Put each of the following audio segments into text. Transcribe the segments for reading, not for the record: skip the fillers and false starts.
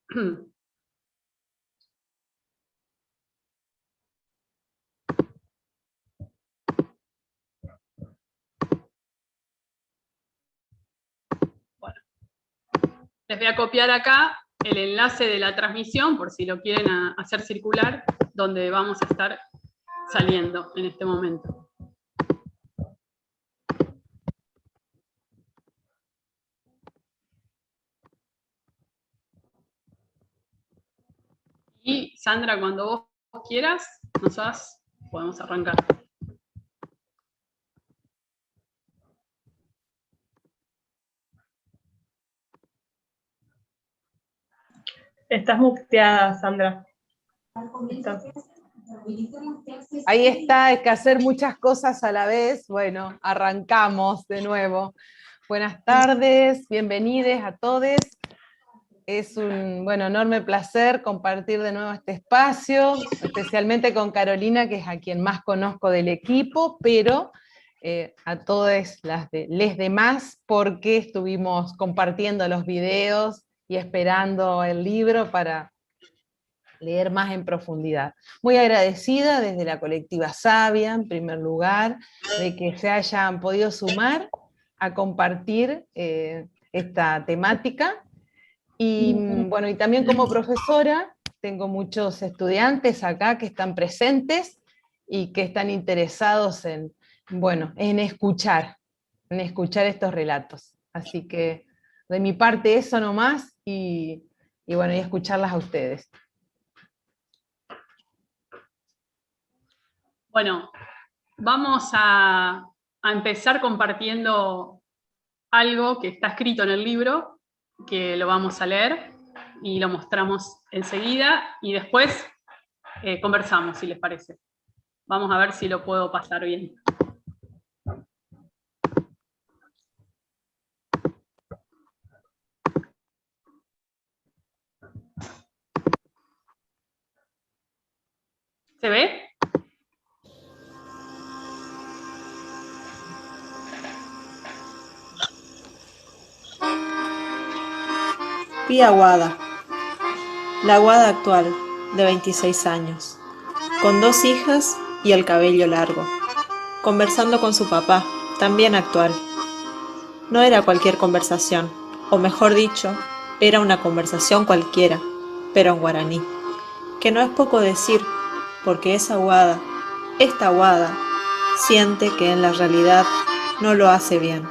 Bueno, les voy a copiar acá el enlace de la transmisión, por si lo quieren hacer circular, donde vamos a estar saliendo en este momento. Y Sandra, cuando vos quieras, nosotras podemos arrancar. Estás muteada, Sandra. Ahí está, hay que hacer muchas cosas a la vez. Bueno, arrancamos de nuevo. Buenas tardes, bienvenidos a todos. Es un enorme placer compartir de nuevo este espacio, especialmente con Carolina, que es a quien más conozco del equipo, pero a todas les demás, porque estuvimos compartiendo los videos y esperando el libro para leer más en profundidad. Muy agradecida desde la colectiva Sabia, en primer lugar, de que se hayan podido sumar a compartir esta temática. Y bueno, y también como profesora, tengo muchos estudiantes acá que están presentes y que están interesados en escuchar estos relatos. Así que de mi parte eso nomás, y escucharlas a ustedes. Bueno, vamos a empezar compartiendo algo que está escrito en el libro, que lo vamos a leer y lo mostramos enseguida, y después conversamos, si les parece. Vamos a ver si lo puedo pasar bien. ¿Se ve? Pía Guada, la Guada actual, de 26 años, con 2 hijas y el cabello largo, conversando con su papá, también actual. No era cualquier conversación, o mejor dicho, era una conversación cualquiera, pero en guaraní, que no es poco decir, porque esta Guada, siente que en la realidad no lo hace bien.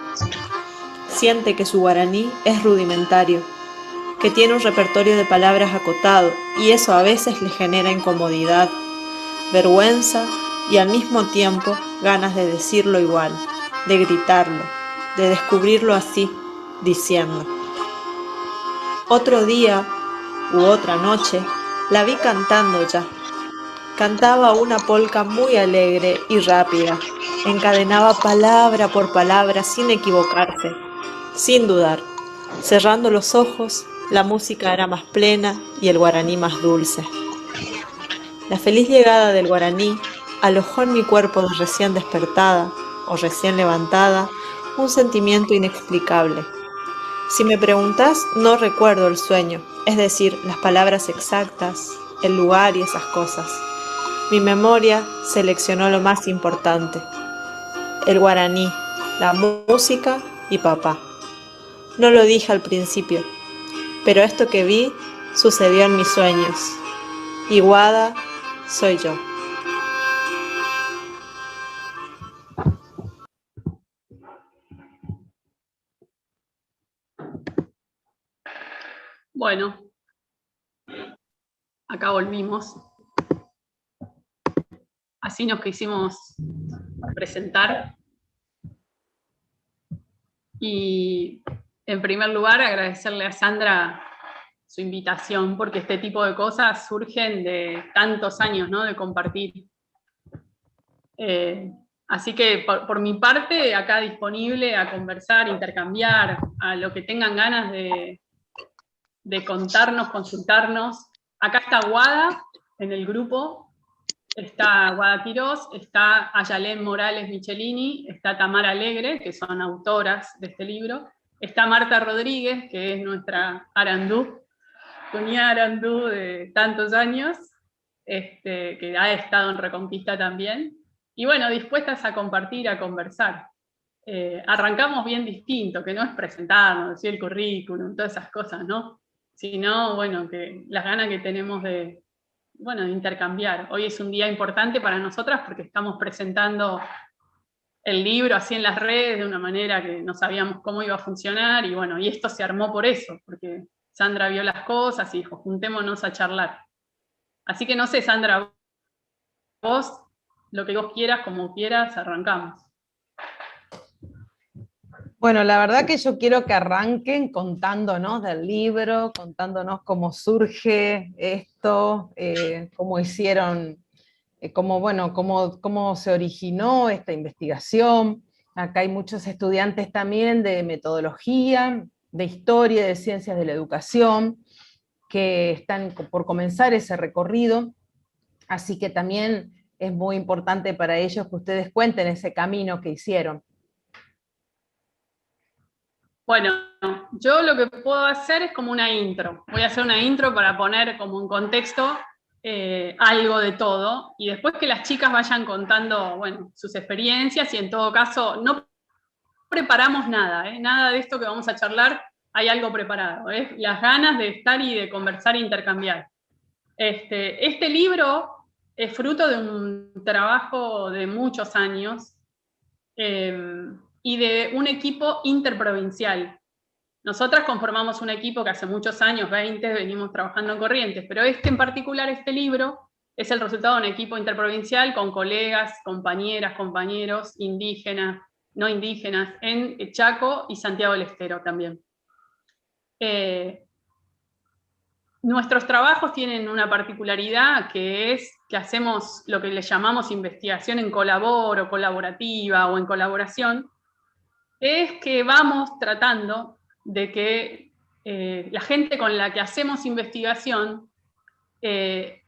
Siente que su guaraní es rudimentario, que tiene un repertorio de palabras acotado, y eso a veces le genera incomodidad, vergüenza y al mismo tiempo ganas de decirlo igual, de gritarlo, de descubrirlo así, diciendo. Otro día u otra noche la vi cantando ya. Cantaba una polca muy alegre y rápida, encadenaba palabra por palabra sin equivocarse, sin dudar. Cerrando los ojos, la música era más plena y el guaraní más dulce. La feliz llegada del guaraní alojó en mi cuerpo de recién despertada o recién levantada un sentimiento inexplicable. Si me preguntás, no recuerdo el sueño, es decir, las palabras exactas, el lugar y esas cosas. Mi memoria seleccionó lo más importante: el guaraní, la música y papá. No lo dije al principio, pero esto que vi sucedió en mis sueños. Y Guada soy yo. Bueno, acá volvimos. Así nos quisimos presentar. Y en primer lugar agradecerle a Sandra su invitación, porque este tipo de cosas surgen de tantos años, ¿no?, de compartir. Así que por mi parte, acá disponible a conversar, intercambiar, a lo que tengan ganas de contarnos, consultarnos. Acá está Guada en el grupo, está Guada Quirós, está Ayalén Morales Michelini, está Tamara Alegre, que son autoras de este libro, está Marta Rodríguez, que es nuestra Arandú, Cuñarandú de tantos años, que ha estado en Reconquista también, y bueno, dispuestas a compartir, a conversar. Arrancamos bien distinto, que no es presentarnos, decir el currículum, todas esas cosas, ¿no? Sino, bueno, que las ganas que tenemos de intercambiar. Hoy es un día importante para nosotras porque estamos presentando el libro así en las redes de una manera que no sabíamos cómo iba a funcionar, y bueno, y esto se armó por eso, porque Sandra vio las cosas y dijo, juntémonos a charlar. Así que no sé, Sandra, vos, lo que vos quieras, como quieras, arrancamos. Bueno, la verdad que yo quiero que arranquen contándonos del libro, contándonos cómo surge esto, cómo hicieron, cómo se originó esta investigación. Acá hay muchos estudiantes también de metodología, de historia, de ciencias de la educación, que están por comenzar ese recorrido, así que también es muy importante para ellos que ustedes cuenten ese camino que hicieron. Bueno, yo lo que puedo hacer es como una intro. Voy a hacer una intro para poner como en contexto algo de todo, y después que las chicas vayan contando, bueno, sus experiencias, y en todo caso no preparamos nada, nada de esto que vamos a charlar, hay algo preparado, las ganas de estar y de conversar e intercambiar. Este libro es fruto de un trabajo de muchos años, y de un equipo interprovincial. Nosotras conformamos un equipo que hace muchos años, 20, venimos trabajando en Corrientes, pero en particular, este libro, es el resultado de un equipo interprovincial con colegas, compañeras, compañeros, indígenas, no indígenas, en Chaco y Santiago del Estero también. Nuestros trabajos tienen una particularidad, que es que hacemos lo que le llamamos investigación en colaboro, colaborativa o en colaboración, es que vamos tratando de que la gente con la que hacemos investigación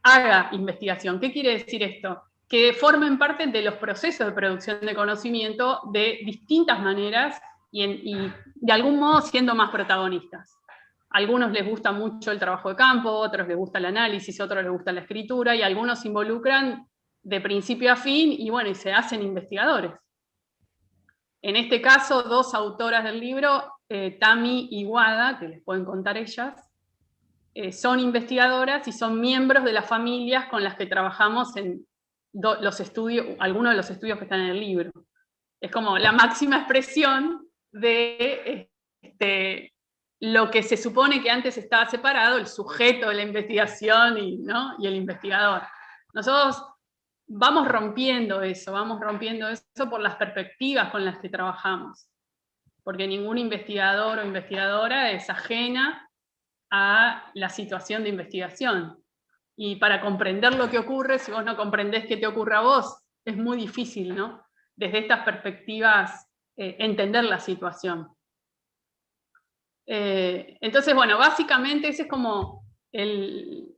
haga investigación. ¿Qué quiere decir esto? Que formen parte de los procesos de producción de conocimiento de distintas maneras y de algún modo siendo más protagonistas. A algunos les gusta mucho el trabajo de campo, otros les gusta el análisis, otros les gusta la escritura, y algunos se involucran de principio a fin y bueno, y se hacen investigadores. En este caso, dos autoras del libro, Tami y Wada, que les pueden contar ellas, son investigadoras y son miembros de las familias con las que trabajamos en los estudios, algunos de los estudios que están en el libro. Es como la máxima expresión de lo que se supone que antes estaba separado, el sujeto de la investigación y el investigador. Nosotros vamos rompiendo eso por las perspectivas con las que trabajamos, porque ningún investigador o investigadora es ajena a la situación de investigación. Y para comprender lo que ocurre, si vos no comprendés qué te ocurre a vos, es muy difícil, ¿no? Desde estas perspectivas, entender la situación. Entonces, bueno, básicamente ese es como el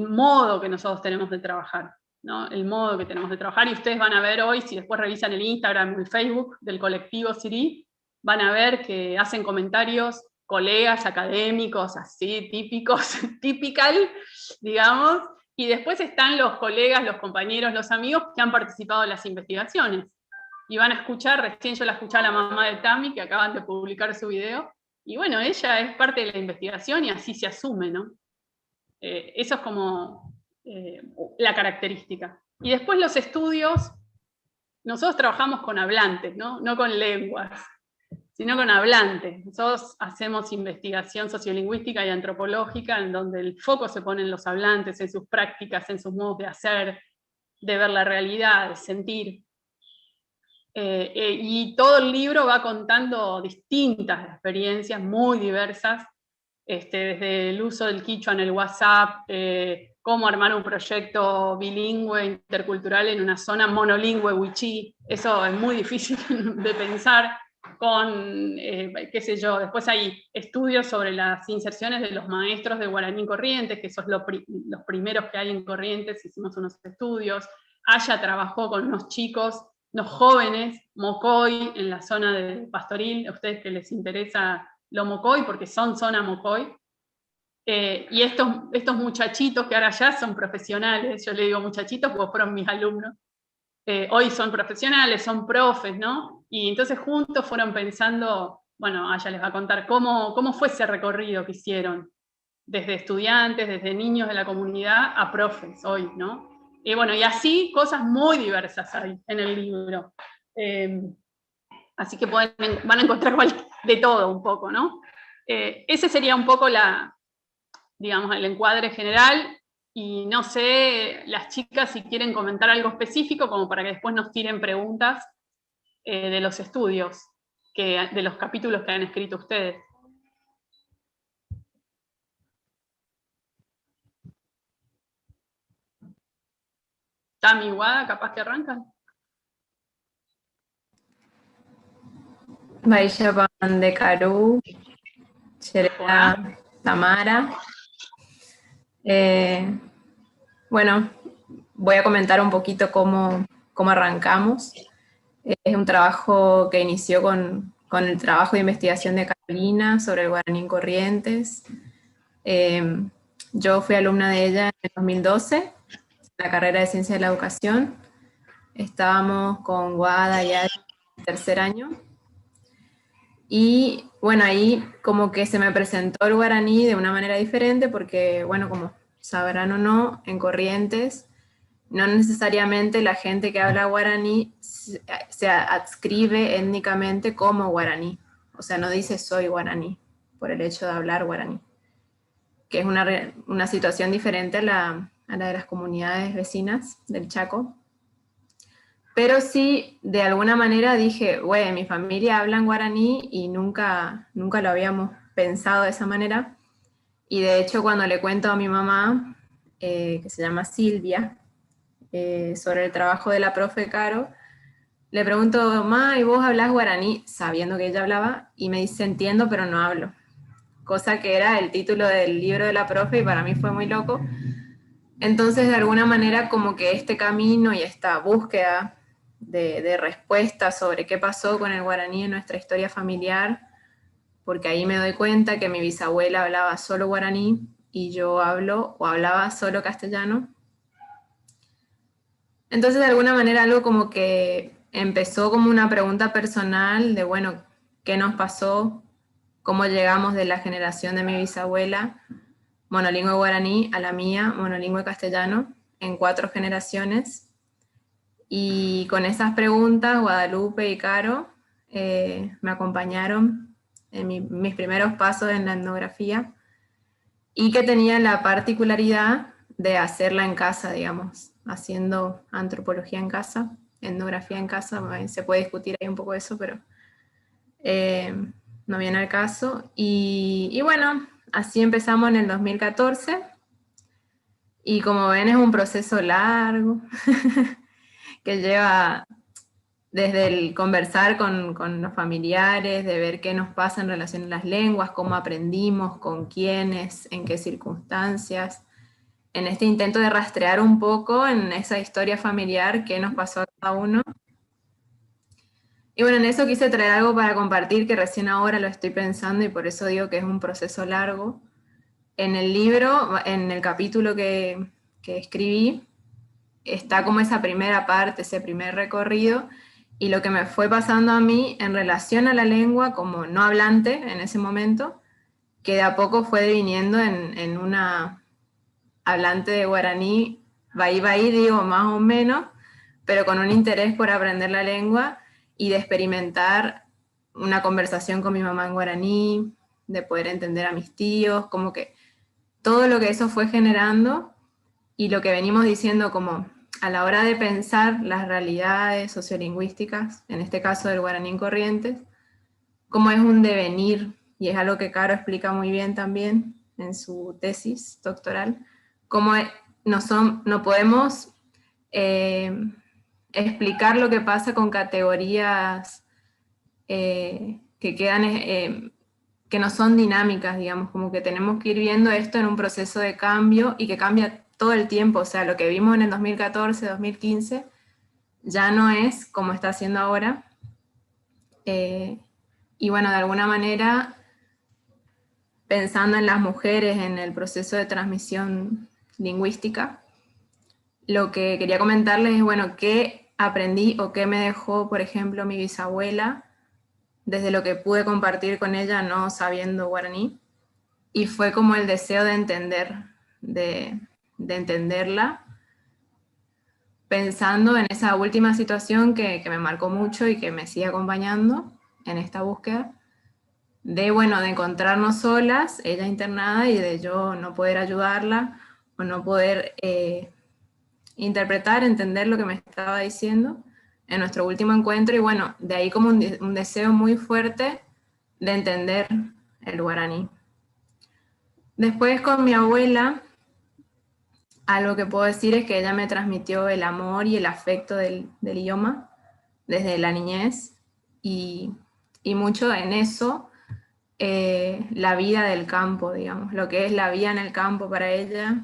modo que nosotros tenemos de trabajar, ¿no? El modo que tenemos de trabajar, y ustedes van a ver hoy, si después revisan el Instagram o el Facebook del colectivo Siri, van a ver que hacen comentarios colegas académicos, así, típicos, typical, digamos, y después están los colegas, los compañeros, los amigos que han participado en las investigaciones. Y van a escuchar, recién yo la escuché a la mamá de Tami, que acaban de publicar su video, y bueno, ella es parte de la investigación y así se asume, ¿no? Eso es como la característica. Y después los estudios, nosotros trabajamos con hablantes, ¿no? No con lenguas, sino con hablantes. Nosotros hacemos investigación sociolingüística y antropológica, en donde el foco se pone en los hablantes, en sus prácticas, en sus modos de hacer, de ver la realidad, de sentir. Y todo el libro va contando distintas experiencias muy diversas, desde el uso del quichua en el WhatsApp, cómo armar un proyecto bilingüe, intercultural en una zona monolingüe wichí. Eso es muy difícil de pensar con, qué sé yo, después hay estudios sobre las inserciones de los maestros de guaraní en Corrientes, que esos son los primeros que hay en Corrientes, hicimos unos estudios. Aya trabajó con unos chicos, unos jóvenes, Mocoy, en la zona de Pastoril, a ustedes que les interesa lo Mocoy, porque son zona Mocoy, Y estos muchachitos que ahora ya son profesionales, yo le digo muchachitos porque fueron mis alumnos, hoy son profesionales, son profes, ¿no? Y entonces juntos fueron pensando, bueno, ella les va a contar cómo fue ese recorrido que hicieron, desde estudiantes, desde niños de la comunidad a profes hoy, ¿no? Y bueno, y así cosas muy diversas hay en el libro. Así que van a encontrar de todo un poco, ¿no? Ese sería un poco digamos, el encuadre general, y no sé, las chicas si quieren comentar algo específico, como para que después nos tiren preguntas de los estudios, de los capítulos que han escrito ustedes. Tami, Guada, capaz que arrancan. Vaishnavan de Caru, Shereda, Tamara. Bueno, voy a comentar un poquito cómo arrancamos. Es un trabajo que inició con el trabajo de investigación de Carolina sobre el guaraní en Corrientes. Yo fui alumna de ella en el 2012, en la carrera de Ciencia de la Educación. Estábamos con Guada ya en el tercer año. Y bueno, ahí como que se me presentó el guaraní de una manera diferente porque, bueno, como sabrán o no, en Corrientes no necesariamente la gente que habla guaraní se adscribe étnicamente como guaraní. O sea, no dice soy guaraní por el hecho de hablar guaraní, que es una situación diferente a la de las comunidades vecinas del Chaco. Pero sí, de alguna manera dije, güey, mi familia habla en guaraní y nunca lo habíamos pensado de esa manera. Y de hecho, cuando le cuento a mi mamá, que se llama Silvia, sobre el trabajo de la profe Caro, le pregunto, mamá, ¿y vos hablas guaraní? Sabiendo que ella hablaba, y me dice, entiendo, pero no hablo. Cosa que era el título del libro de la profe y para mí fue muy loco. Entonces, de alguna manera, como que este camino y esta búsqueda de respuestas sobre qué pasó con el guaraní en nuestra historia familiar, porque ahí me doy cuenta que mi bisabuela hablaba solo guaraní y yo hablaba solo castellano. Entonces, de alguna manera, algo como que empezó como una pregunta personal de, bueno, ¿qué nos pasó? ¿Cómo llegamos de la generación de mi bisabuela monolingüe guaraní a la mía, monolingüe castellano, en 4 generaciones? Y con esas preguntas, Guadalupe y Caro me acompañaron en mis primeros pasos en la etnografía, y que tenían la particularidad de hacerla en casa, digamos, haciendo antropología en casa, etnografía en casa. Se puede discutir ahí un poco eso, pero no viene al caso. Y bueno, así empezamos en el 2014, y como ven es un proceso largo, que lleva desde el conversar con los familiares, de ver qué nos pasa en relación a las lenguas, cómo aprendimos, con quiénes, en qué circunstancias, en este intento de rastrear un poco en esa historia familiar qué nos pasó a cada uno. Y bueno, en eso quise traer algo para compartir que recién ahora lo estoy pensando y por eso digo que es un proceso largo. En el libro, en el capítulo que escribí, está como esa primera parte, ese primer recorrido, y lo que me fue pasando a mí en relación a la lengua como no hablante en ese momento, que de a poco fue deviniendo en una hablante de guaraní, bahí, digo, más o menos, pero con un interés por aprender la lengua y de experimentar una conversación con mi mamá en guaraní, de poder entender a mis tíos, como que todo lo que eso fue generando y lo que venimos diciendo como a la hora de pensar las realidades sociolingüísticas, en este caso del guaraní en Corrientes, cómo es un devenir, y es algo que Caro explica muy bien también en su tesis doctoral, cómo no podemos explicar lo que pasa con categorías que quedan, que no son dinámicas, digamos, como que tenemos que ir viendo esto en un proceso de cambio y que cambia todo el tiempo. O sea, lo que vimos en el 2014, 2015, ya no es como está haciendo ahora. Y bueno, de alguna manera, pensando en las mujeres en el proceso de transmisión lingüística, lo que quería comentarles es, bueno, qué aprendí o qué me dejó, por ejemplo, mi bisabuela, desde lo que pude compartir con ella no sabiendo guaraní, y fue como el deseo de entender, de entenderla, pensando en esa última situación que me marcó mucho y que me sigue acompañando en esta búsqueda, de, bueno, de encontrarnos solas, ella internada, y de yo no poder ayudarla, o no poder interpretar, entender lo que me estaba diciendo en nuestro último encuentro, y bueno, de ahí como un deseo muy fuerte de entender el guaraní. Después con mi abuela, algo que puedo decir es que ella me transmitió el amor y el afecto del idioma desde la niñez, y mucho en eso, la vida del campo, digamos, lo que es la vida en el campo para ella,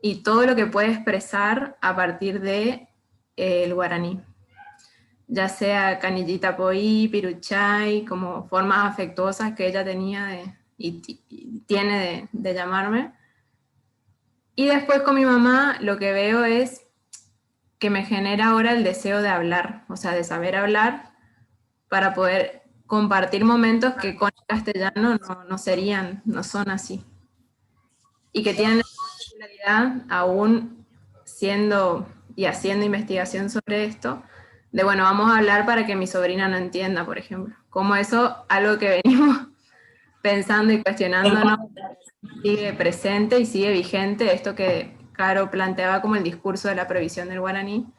y todo lo que puede expresar a partir de el guaraní, ya sea canillita poí, piruchay, como formas afectuosas que ella tenía y tiene de llamarme. Y después con mi mamá lo que veo es que me genera ahora el deseo de hablar, o sea, de saber hablar para poder compartir momentos que con el castellano no son así. Y que tienen la particularidad, aún siendo y haciendo investigación sobre esto, de, bueno, vamos a hablar para que mi sobrina no entienda, por ejemplo. Como eso, algo que venimos pensando y cuestionándonos, sigue presente y sigue vigente, esto que Caro planteaba como el discurso de la prohibición del guaraní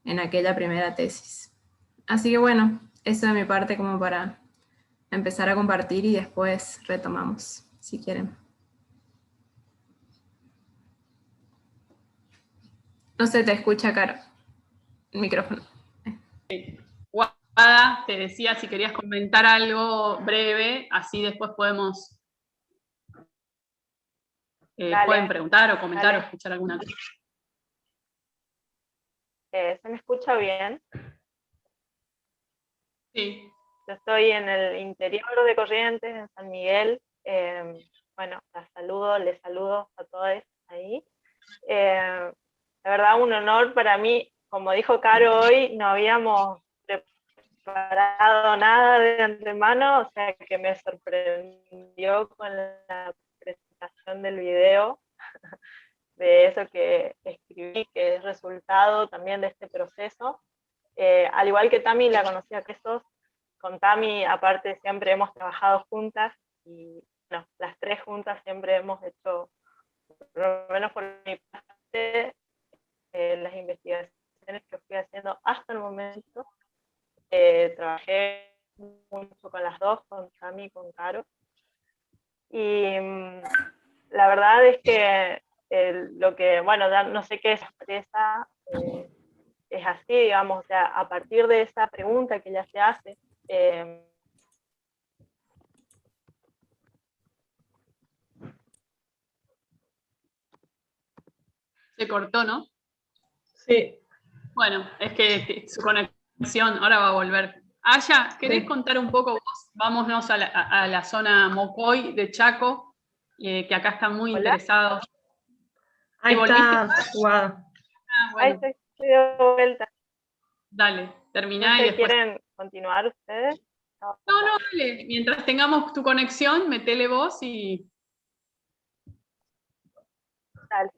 en aquella primera tesis. Así que bueno, eso de mi parte como para empezar a compartir, y después retomamos, si quieren. No se te escucha, Caro. El micrófono. Guada, te decía si querías comentar algo breve, así después podemos... pueden preguntar o comentar o escuchar alguna cosa. ¿Se me escucha bien? Sí. Yo estoy en el interior de Corrientes, en San Miguel. Bueno, les saludo a todos ahí. La verdad, un honor para mí. Como dijo Caro hoy, no habíamos preparado nada de antemano, o sea que me sorprendió con la presentación del video, de eso que escribí, que es resultado también de este proceso. Al igual que Tami, la conocí a Quesos. Con Tami, aparte, siempre hemos trabajado juntas, y bueno, las tres juntas siempre hemos hecho, por lo menos por mi parte, las investigaciones que fui haciendo hasta el momento. Trabajé mucho con las dos, con Tami y con Caro. Y la verdad es que lo que, bueno, ya no sé qué es expresa, es así, digamos, o sea, a partir de esa pregunta que ella se hace, Se cortó, ¿no? Sí. Bueno, es que su conexión ahora va a volver. Aya, ¿querés contar un poco vos? Vámonos a la zona Mocoy de Chaco, que acá están muy interesados. Ahí está, Guada. Bueno. Ahí estoy de vuelta. Dale, terminá no sé, y después... ¿quieren continuar ustedes? No, dale. Mientras tengamos tu conexión, metele vos y... Dale.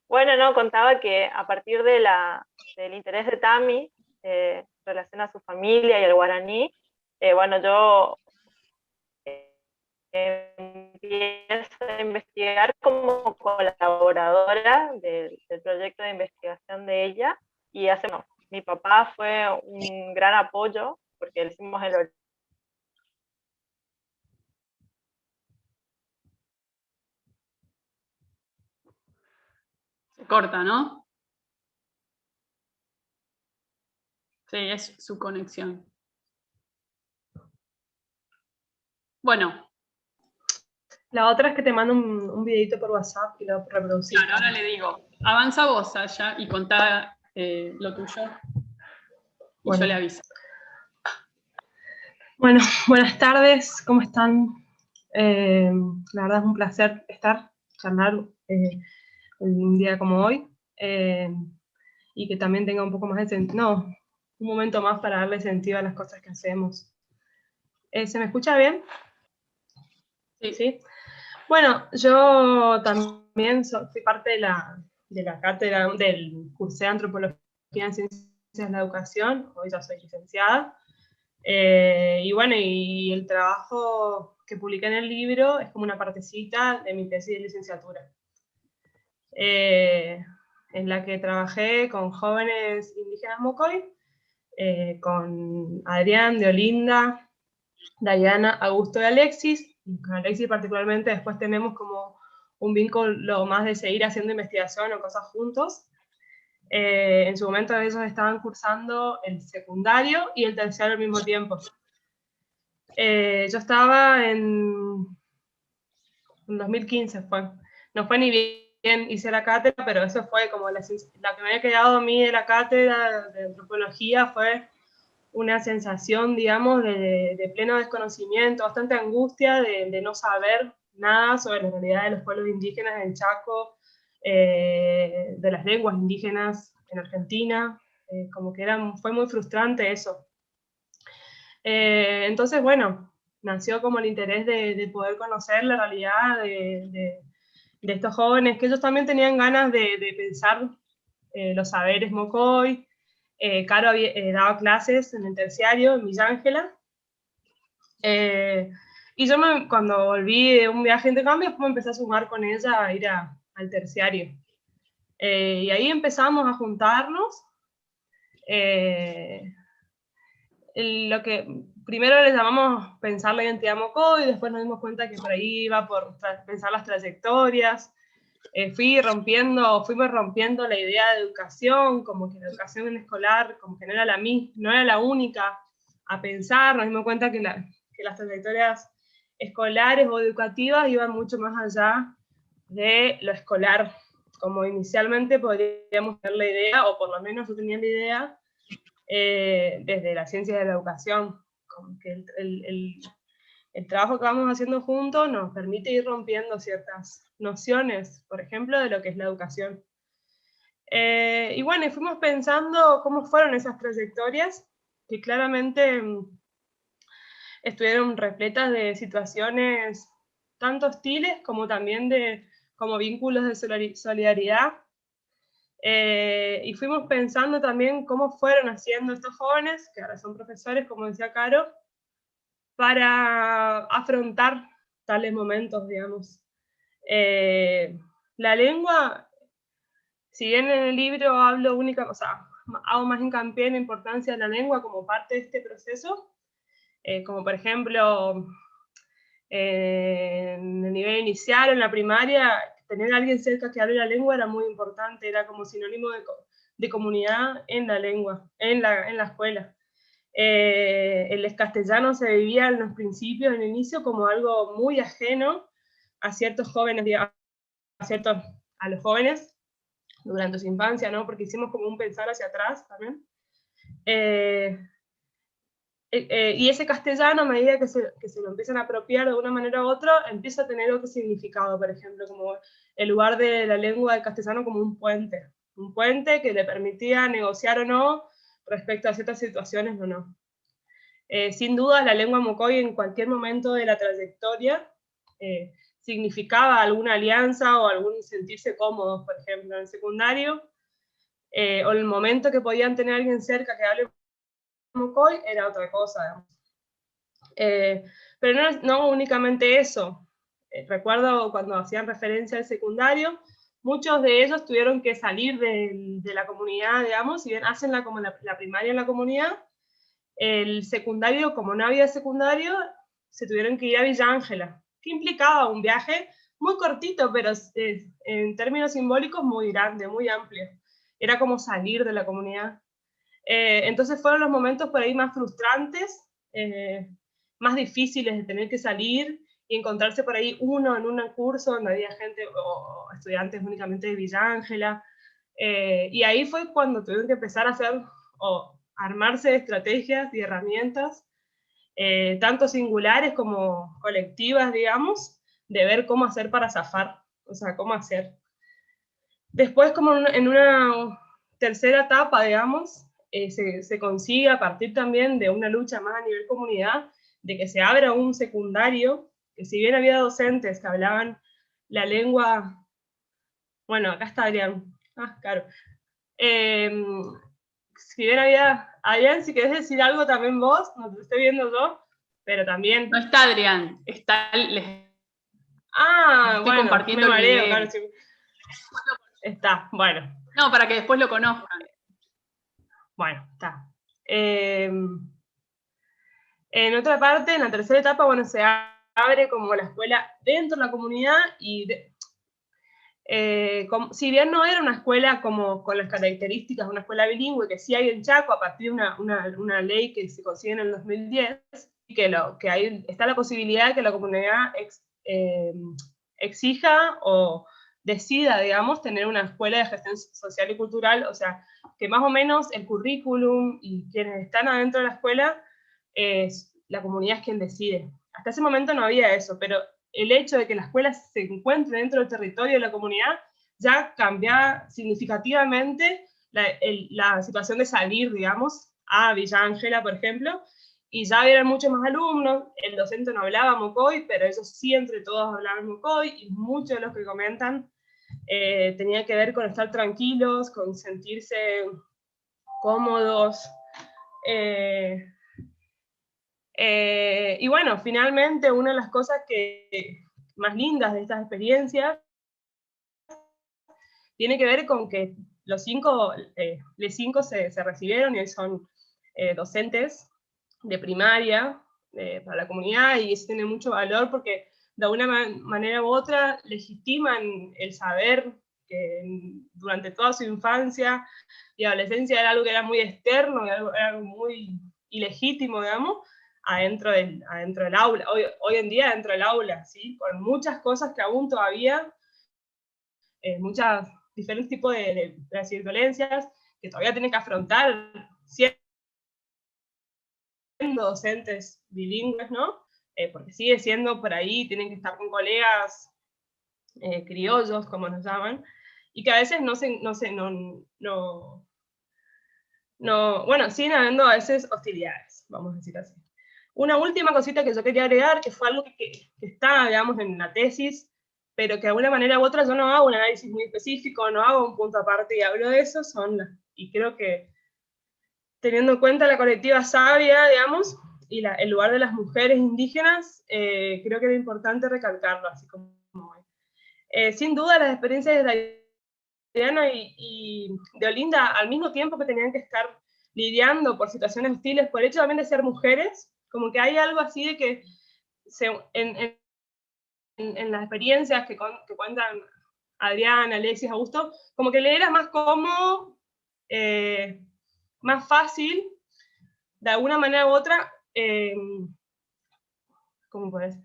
Bueno, no, contaba que a partir del interés de Tami en relación a su familia y el guaraní, bueno, yo empiezo a investigar como colaboradora del proyecto de investigación de ella, y mi papá fue un gran apoyo, porque le hicimos el... Se corta, ¿no? Sí, es su conexión. Bueno. La otra es que te mando un videito por WhatsApp y lo reproducís. Claro, ahora le digo, avanza vos, Aya, y contá lo tuyo. Y bueno, yo le aviso. Bueno, buenas tardes, ¿cómo están? La verdad es un placer charlar en un día como hoy, y que también tenga un poco más de sentido, un momento más para darle sentido a las cosas que hacemos. ¿Se me escucha bien? Sí. Bueno, yo también fui parte de la cátedra del curso de Antropología en Ciencias de la Educación, hoy ya soy licenciada. Y bueno, y el trabajo que publiqué en el libro es como una partecita de mi tesis de licenciatura, en la que trabajé con jóvenes indígenas Mocoy, con Adrián, de Olinda, Dayana, Augusto y Alexis. Y con Alexis particularmente después tenemos como un vínculo más de seguir haciendo investigación o cosas juntos. En su momento ellos estaban cursando el secundario y el terciario al mismo tiempo. Yo estaba en 2015 fue. No fue ni bien hice la cátedra, pero eso fue como la que me había quedado a mí de la cátedra de antropología fue una sensación, digamos, de pleno desconocimiento, bastante angustia de no saber nada sobre la realidad de los pueblos indígenas en Chaco, de las lenguas indígenas en Argentina, como que fue muy frustrante eso. Entonces, bueno, nació como el interés de poder conocer la realidad de estos jóvenes, que ellos también tenían ganas de pensar los saberes Mocoy. Caro daba clases en el terciario, en Villa Ángela, y yo cuando volví de un viaje de intercambio, después me empecé a sumar con ella a ir al terciario. Y ahí empezamos a juntarnos. Lo que primero le llamamos pensar la identidad Mocoy, y después nos dimos cuenta que por ahí iba por pensar las trayectorias. Fuimos rompiendo la idea de educación, como que la educación escolar como que no era la única a pensar. Nos dimos cuenta que las trayectorias escolares o educativas iban mucho más allá de lo escolar, como inicialmente podríamos tener la idea, o por lo menos yo tenía la idea, desde la ciencia de la educación, como que el trabajo que vamos haciendo juntos nos permite ir rompiendo ciertas nociones, por ejemplo, de lo que es la educación. Y bueno, fuimos pensando cómo fueron esas trayectorias, que claramente estuvieron repletas de situaciones tanto hostiles como también como vínculos de solidaridad. Y fuimos pensando también cómo fueron haciendo estos jóvenes, que ahora son profesores, como decía Caro, para afrontar tales momentos, digamos. La lengua, si bien en el libro hago más hincapié en la importancia de la lengua como parte de este proceso, como por ejemplo, en el nivel inicial, en la primaria, tener a alguien cerca que hable la lengua era muy importante, era como sinónimo de comunidad en la lengua, en la escuela. El castellano se vivía en los principios, en el inicio, como algo muy ajeno a ciertos jóvenes, a los jóvenes durante su infancia, ¿no? Porque hicimos como un pensar hacia atrás también. Y ese castellano, a medida que se lo empiezan a apropiar de una manera u otra, empieza a tener otro significado, por ejemplo, como el lugar de la lengua del castellano como un puente que le permitía negociar o no respecto a ciertas situaciones o no. Sin duda, la lengua Mocoy en cualquier momento de la trayectoria significaba alguna alianza o algún sentirse cómodos, por ejemplo, en el secundario, o el momento que podían tener a alguien cerca que hable Mocoy era otra cosa. Pero no únicamente eso. Recuerdo cuando hacían referencia al secundario, muchos de ellos tuvieron que salir de la comunidad, digamos, si bien hacen como la primaria en la comunidad, el secundario, como no había secundario, se tuvieron que ir a Villa Ángela, que implicaba un viaje muy cortito, pero en términos simbólicos muy grande, muy amplio. Era como salir de la comunidad. Entonces fueron los momentos por ahí más frustrantes, más difíciles de tener que salir y encontrarse por ahí uno en un curso donde había gente o estudiantes únicamente de Villa Ángela. Y ahí fue cuando tuvieron que empezar a hacer o armarse de estrategias y herramientas tanto singulares como colectivas, digamos, de ver cómo hacer para zafar, o sea, cómo hacer. Después, como en una tercera etapa, digamos, se consigue a partir también de una lucha más a nivel comunidad, de que se abra un secundario, que si bien había docentes que hablaban la lengua, bueno, acá está Adrián, claro, si bien había, Adrián, si querés decir algo también vos, no te estoy viendo yo, pero también... No está Adrián, les estoy bueno, compartiendo me mareo, el video. claro, sí. Está, bueno. No, para que después lo conozcan. Bueno, está. En otra parte, en la tercera etapa, bueno, se abre como la escuela dentro de la comunidad y si bien no era una escuela como con las características de una escuela bilingüe, que sí hay en Chaco a partir de una ley que se consigue en el 2010, y que ahí está la posibilidad de que la comunidad exija o decida, digamos, tener una escuela de gestión social y cultural, o sea, que más o menos el currículum y quienes están adentro de la escuela, la comunidad es quien decide. Hasta ese momento no había eso, pero el hecho de que la escuela se encuentre dentro del territorio de la comunidad ya cambia significativamente la situación de salir, digamos, a Villa Ángela, por ejemplo, y ya había muchos más alumnos, el docente no hablaba mocoy, pero ellos sí entre todos hablaban mocoy, y muchos de los que comentan tenía que ver con estar tranquilos, con sentirse cómodos, y bueno, finalmente una de las cosas más lindas de estas experiencias tiene que ver con que los cinco se recibieron y son docentes de primaria para la comunidad, y eso tiene mucho valor porque de alguna manera u otra legitiman el saber que durante toda su infancia y adolescencia era algo que era muy externo, era algo muy ilegítimo, digamos, adentro del aula, hoy en día dentro del aula, ¿sí? Con muchas cosas que aún todavía, muchas diferentes tipos de violencias que todavía tienen que afrontar siendo docentes bilingües, ¿no? Porque sigue siendo por ahí, tienen que estar con colegas criollos, como nos llaman, y que a veces bueno, siguen habiendo a veces hostilidades, vamos a decir así. Una última cosita que yo quería agregar, que fue algo que está, digamos, en la tesis, pero que de alguna manera u otra yo no hago un análisis muy específico, no hago un punto aparte y hablo de eso, y creo que teniendo en cuenta la colectiva sabia, digamos, y el lugar de las mujeres indígenas, creo que era importante recalcarlo, así como hoy. Sin duda las experiencias de Diana y de Olinda, al mismo tiempo que tenían que estar lidiando por situaciones hostiles, por el hecho también de ser mujeres, como que hay algo así de que en las experiencias que cuentan Adrián, Alexis, Augusto, como que le era más cómodo, más fácil, de alguna manera u otra, ¿cómo puedes?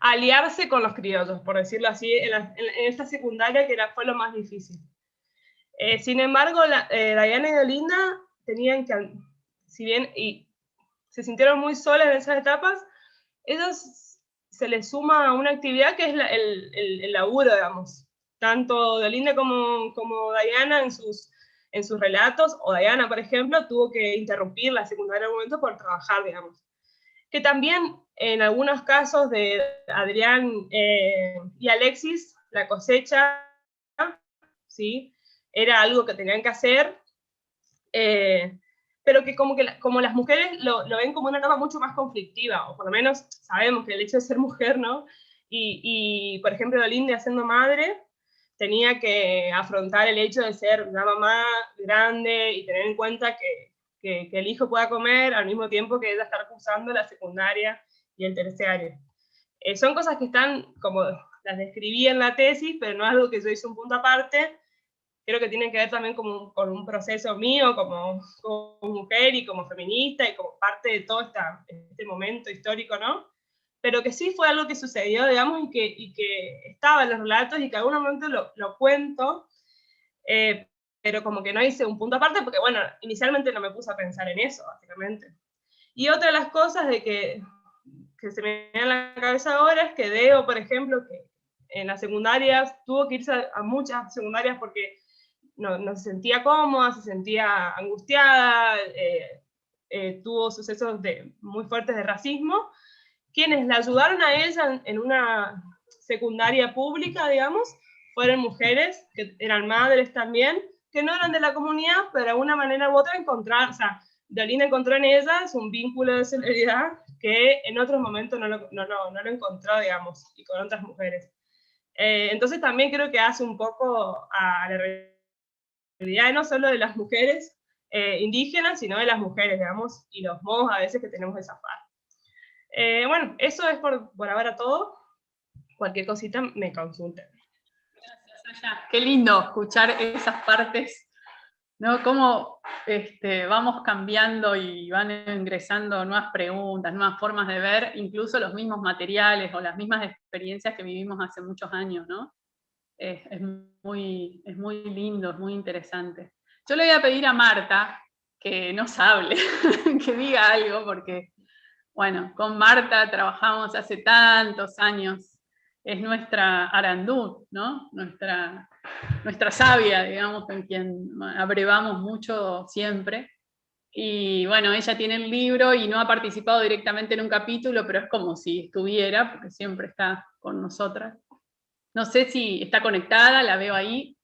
Aliarse con los criollos, por decirlo así, en esta secundaria que fue lo más difícil. Sin embargo, Diana y Olinda tenían que, si bien se sintieron muy solas en esas etapas, ellos se les suma una actividad que es el laburo, digamos. Tanto de Olinda como Diana en sus relatos, o Diana, por ejemplo, tuvo que interrumpir la secundaria en un momento por trabajar, digamos. Que también en algunos casos de Adrián y Alexis, la cosecha, ¿sí? Era algo que tenían que hacer, pero que como las mujeres lo ven como una etapa mucho más conflictiva, o por lo menos sabemos que el hecho de ser mujer, ¿no? Y por ejemplo, Olinda siendo madre, tenía que afrontar el hecho de ser una mamá grande y tener en cuenta que el hijo pueda comer al mismo tiempo que ella está cursando la secundaria y el terciario. Son cosas que están, como las describí en la tesis, pero no es algo que yo hice un punto aparte. Creo que tiene que ver también con un proceso mío como mujer y como feminista y como parte de todo este momento histórico, ¿no? Pero que sí fue algo que sucedió, digamos, y que estaba en los relatos y que en algún momento lo cuento, pero como que no hice un punto aparte porque, bueno, inicialmente no me puse a pensar en eso, básicamente. Y otra de las cosas que se me viene a la cabeza ahora es que Deo, por ejemplo, que en las secundarias tuvo que irse a muchas secundarias porque no se sentía cómoda, se sentía angustiada, tuvo sucesos muy fuertes de racismo. Quienes la ayudaron a ella en una secundaria pública, digamos, fueron mujeres, que eran madres también, que no eran de la comunidad, pero de alguna manera u otra encontraron, o sea, Deolinda encontró en ellas un vínculo de solidaridad que en otros momentos no lo encontró, digamos, y con otras mujeres. Entonces también creo que hace un poco a la realidad no solo de las mujeres indígenas, sino de las mujeres, digamos, y los modos a veces que tenemos de zafar. Bueno, eso es por ahora todo. Cualquier cosita me consulten. Gracias, Aya. Qué lindo escuchar esas partes, ¿no? Cómo vamos cambiando y van ingresando nuevas preguntas, nuevas formas de ver, incluso los mismos materiales o las mismas experiencias que vivimos hace muchos años, ¿no? Es muy lindo, es muy interesante. Yo le voy a pedir a Marta que nos hable, que diga algo, porque, bueno, con Marta trabajamos hace tantos años, es nuestra Arandú, ¿no? Nuestra sabia, digamos, con quien abrevamos mucho siempre. Y bueno, ella tiene el libro y no ha participado directamente en un capítulo, pero es como si estuviera, porque siempre está con nosotras. No sé si está conectada, la veo ahí.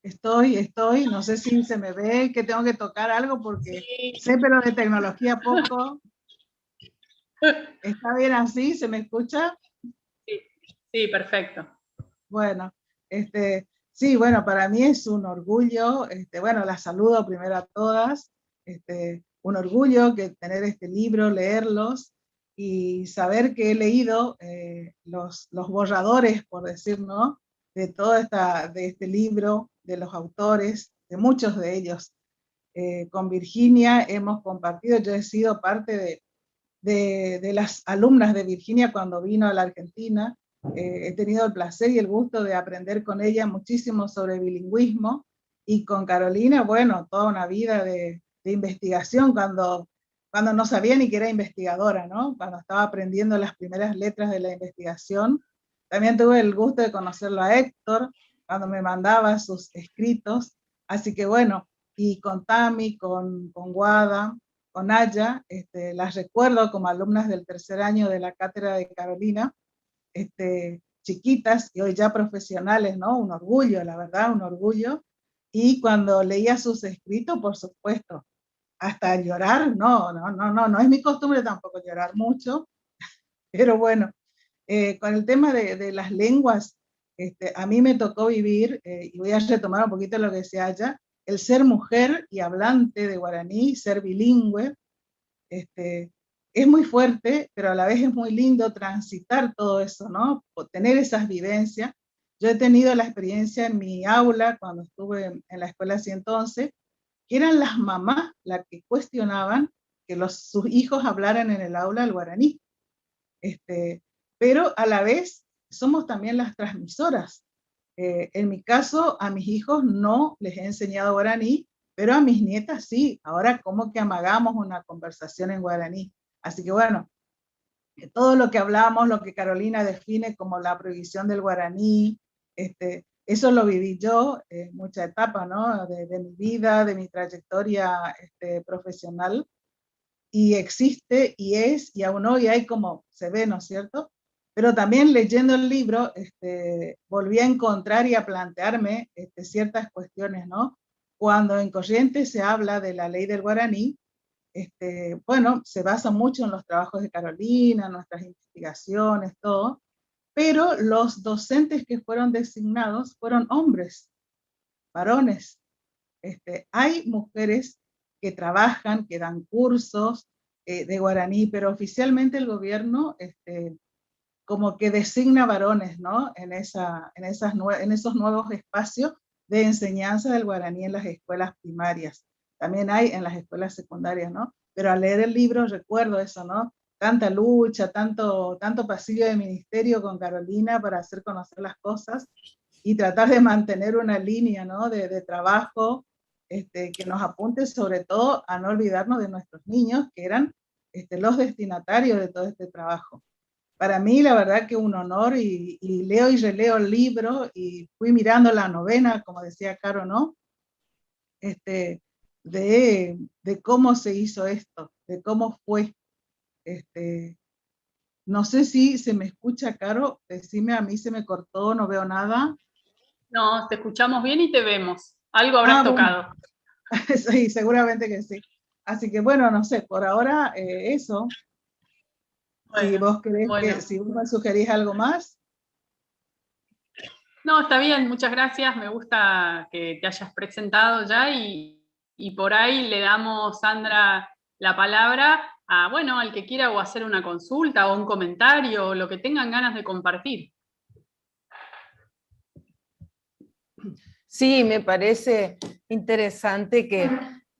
Estoy, no sé si se me ve, que tengo que tocar algo porque Sí. sé, pero de tecnología poco. ¿Está bien así? ¿Se me escucha? Sí, perfecto. Bueno, sí, bueno, para mí es un orgullo, bueno, las saludo primero a todas, un orgullo que tener este libro, leerlos y saber que he leído los borradores, por decir, ¿no? De de este libro, de los autores, de muchos de ellos. Con Virginia hemos compartido, yo he sido parte de las alumnas de Virginia cuando vino a la Argentina. He tenido el placer y el gusto de aprender con ella muchísimo sobre bilingüismo, y con Carolina, bueno, toda una vida de investigación cuando no sabía ni que era investigadora, ¿no? Cuando estaba aprendiendo las primeras letras de la investigación. También tuve el gusto de conocerlo a Héctor, cuando me mandaba sus escritos. Así que bueno, y con Tami, con Guada, con Aya, las recuerdo como alumnas del tercer año de la cátedra de Carolina, chiquitas y hoy ya profesionales, ¿no? Un orgullo, la verdad, un orgullo. Y cuando leía sus escritos, por supuesto, hasta llorar, no es mi costumbre tampoco llorar mucho, pero bueno, con el tema de las lenguas, a mí me tocó vivir, y voy a retomar un poquito lo que decía Aya, el ser mujer y hablante de guaraní, ser bilingüe, es muy fuerte, pero a la vez es muy lindo transitar todo eso, ¿no? O tener esas vivencias. Yo he tenido la experiencia en mi aula, cuando estuve en la escuela 111, que eran las mamás las que cuestionaban que sus hijos hablaran en el aula el guaraní. Pero a la vez somos también las transmisoras. En mi caso, a mis hijos no les he enseñado guaraní, pero a mis nietas sí. Ahora como que amagamos una conversación en guaraní. Así que bueno, todo lo que hablamos, lo que Carolina define como la prohibición del guaraní, eso lo viví yo en mucha etapa, ¿no? De mi vida, de mi trayectoria profesional, y existe, y es, y aún hoy hay como se ve, ¿no es cierto? Pero también leyendo el libro, volví a encontrar y a plantearme ciertas cuestiones, ¿no? Cuando en Corrientes se habla de la ley del guaraní, bueno, se basa mucho en los trabajos de Carolina, nuestras investigaciones, todo, pero los docentes que fueron designados fueron hombres, varones. Hay mujeres que trabajan, que dan cursos de guaraní, pero oficialmente el gobierno como que designa varones, ¿no? En esos nuevos espacios de enseñanza del guaraní en las escuelas primarias. También hay en las escuelas secundarias, ¿no? Pero al leer el libro recuerdo eso, ¿no? Tanta lucha, tanto pasillo de ministerio con Carolina para hacer conocer las cosas y tratar de mantener una línea, ¿no? de trabajo que nos apunte sobre todo a no olvidarnos de nuestros niños, que eran los destinatarios de todo este trabajo. Para mí, la verdad que un honor, y leo y releo el libro, y fui mirando la novena, como decía Caro, ¿no? De cómo se hizo esto, de cómo fue. No sé si se me escucha, Caro, decime, a mí se me cortó, no veo nada. No, te escuchamos bien y te vemos. Algo habrás tocado. Bueno. Sí, seguramente que sí. Así que bueno, no sé, por ahora eso. Bueno, si vos querés si vos me sugerís algo más. No, está bien, muchas gracias. Me gusta que te hayas presentado ya y por ahí le damos, Sandra, la palabra a, bueno, al que quiera o hacer una consulta o un comentario o lo que tengan ganas de compartir. Sí, me parece interesante que,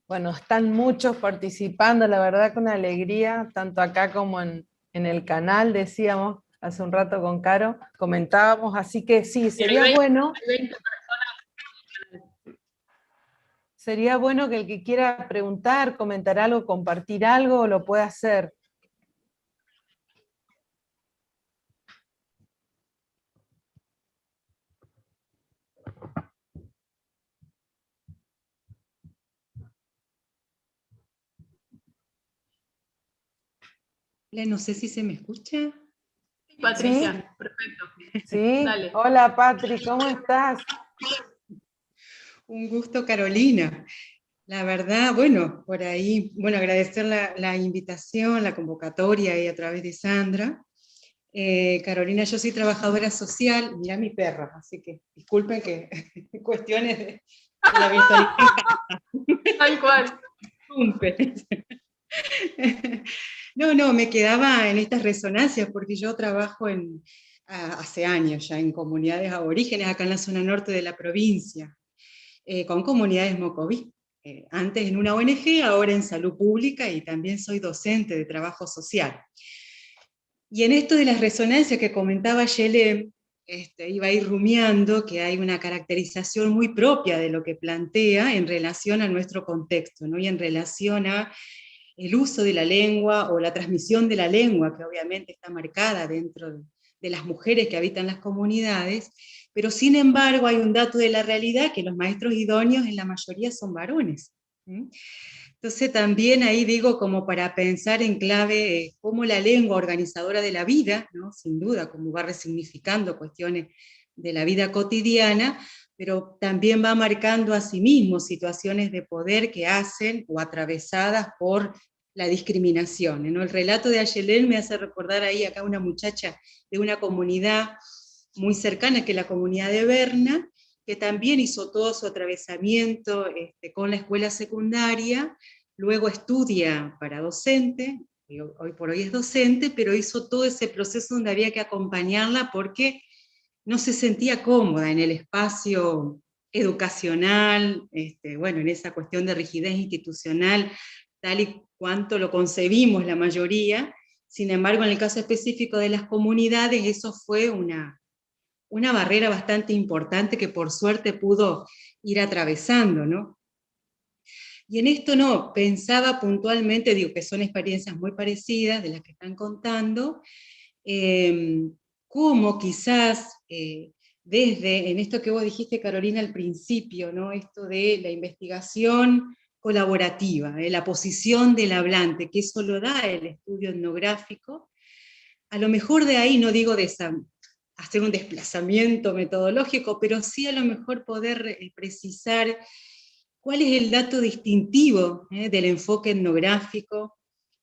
bueno, están muchos participando, la verdad con alegría, tanto acá como en el canal, decíamos hace un rato con Caro, comentábamos, así que sí, sería bueno. Sería bueno que el que quiera preguntar, comentar algo, compartir algo, lo pueda hacer. No sé si se me escucha. Patricia, ¿Sí? perfecto. Sí, dale. Hola Patri, ¿cómo estás? Un gusto, Carolina. La verdad, bueno, por ahí, bueno, agradecer la invitación, la convocatoria ahí a través de Sandra. Carolina, yo soy trabajadora social, mira mi perra, así que disculpen que cuestiones de la virtualidad. Tal cual. No, me quedaba en estas resonancias porque yo trabajo hace años ya en comunidades aborígenes acá en la zona norte de la provincia, con comunidades mocoví. Antes en una ONG, ahora en salud pública, y también soy docente de trabajo social. Y en esto de las resonancias que comentaba Yele, iba a ir rumiando que hay una caracterización muy propia de lo que plantea en relación a nuestro contexto, ¿no? Y en relación a el uso de la lengua o la transmisión de la lengua, que obviamente está marcada dentro de las mujeres que habitan las comunidades, pero sin embargo hay un dato de la realidad que los maestros idóneos en la mayoría son varones. Entonces también ahí digo, como para pensar en clave cómo la lengua organizadora de la vida, ¿no? Sin duda, como va resignificando cuestiones de la vida cotidiana, pero también va marcando a sí mismo situaciones de poder que hacen o atravesadas por la discriminación, ¿no? El relato de Ayelén me hace recordar ahí acá una muchacha de una comunidad muy cercana, que es la comunidad de Berna, que también hizo todo su atravesamiento con la escuela secundaria, luego estudia para docente, y hoy por hoy es docente, pero hizo todo ese proceso donde había que acompañarla porque no se sentía cómoda en el espacio educacional, bueno, en esa cuestión de rigidez institucional, tal y cuanto lo concebimos la mayoría. Sin embargo, en el caso específico de las comunidades, eso fue una barrera bastante importante que por suerte pudo ir atravesando, ¿no? Y en esto no, pensaba puntualmente, digo que son experiencias muy parecidas de las que están contando, cómo quizás desde, en esto que vos dijiste, Carolina, al principio, ¿no? Esto de la investigación colaborativa, la posición del hablante, que eso lo da el estudio etnográfico, a lo mejor de ahí, no digo hacer un desplazamiento metodológico, pero sí a lo mejor poder precisar cuál es el dato distintivo del enfoque etnográfico,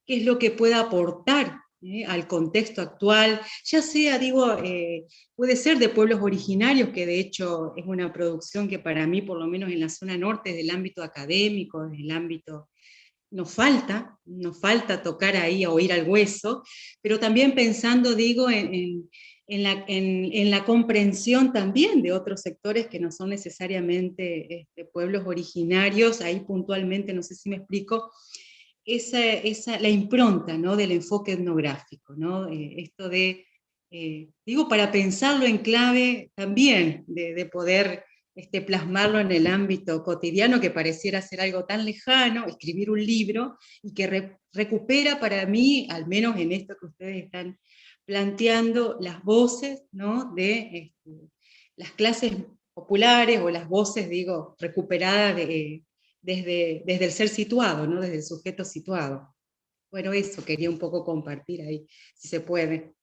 qué es lo que puede aportar al contexto actual, ya sea, puede ser de pueblos originarios, que de hecho es una producción que para mí, por lo menos en la zona norte, del ámbito académico, del ámbito, nos falta tocar ahí o ir al hueso, pero también pensando, en la comprensión también de otros sectores que no son necesariamente pueblos originarios, ahí puntualmente, no sé si me explico, la impronta, ¿no? Del enfoque etnográfico, ¿no? Esto de, para pensarlo en clave también de poder plasmarlo en el ámbito cotidiano que pareciera ser algo tan lejano, escribir un libro, y que recupera para mí, al menos en esto que ustedes están planteando, las voces, ¿no?, de las clases populares, o las voces, digo, recuperadas desde el ser situado, ¿no?, desde el sujeto situado. Bueno, eso quería un poco compartir ahí, si se puede.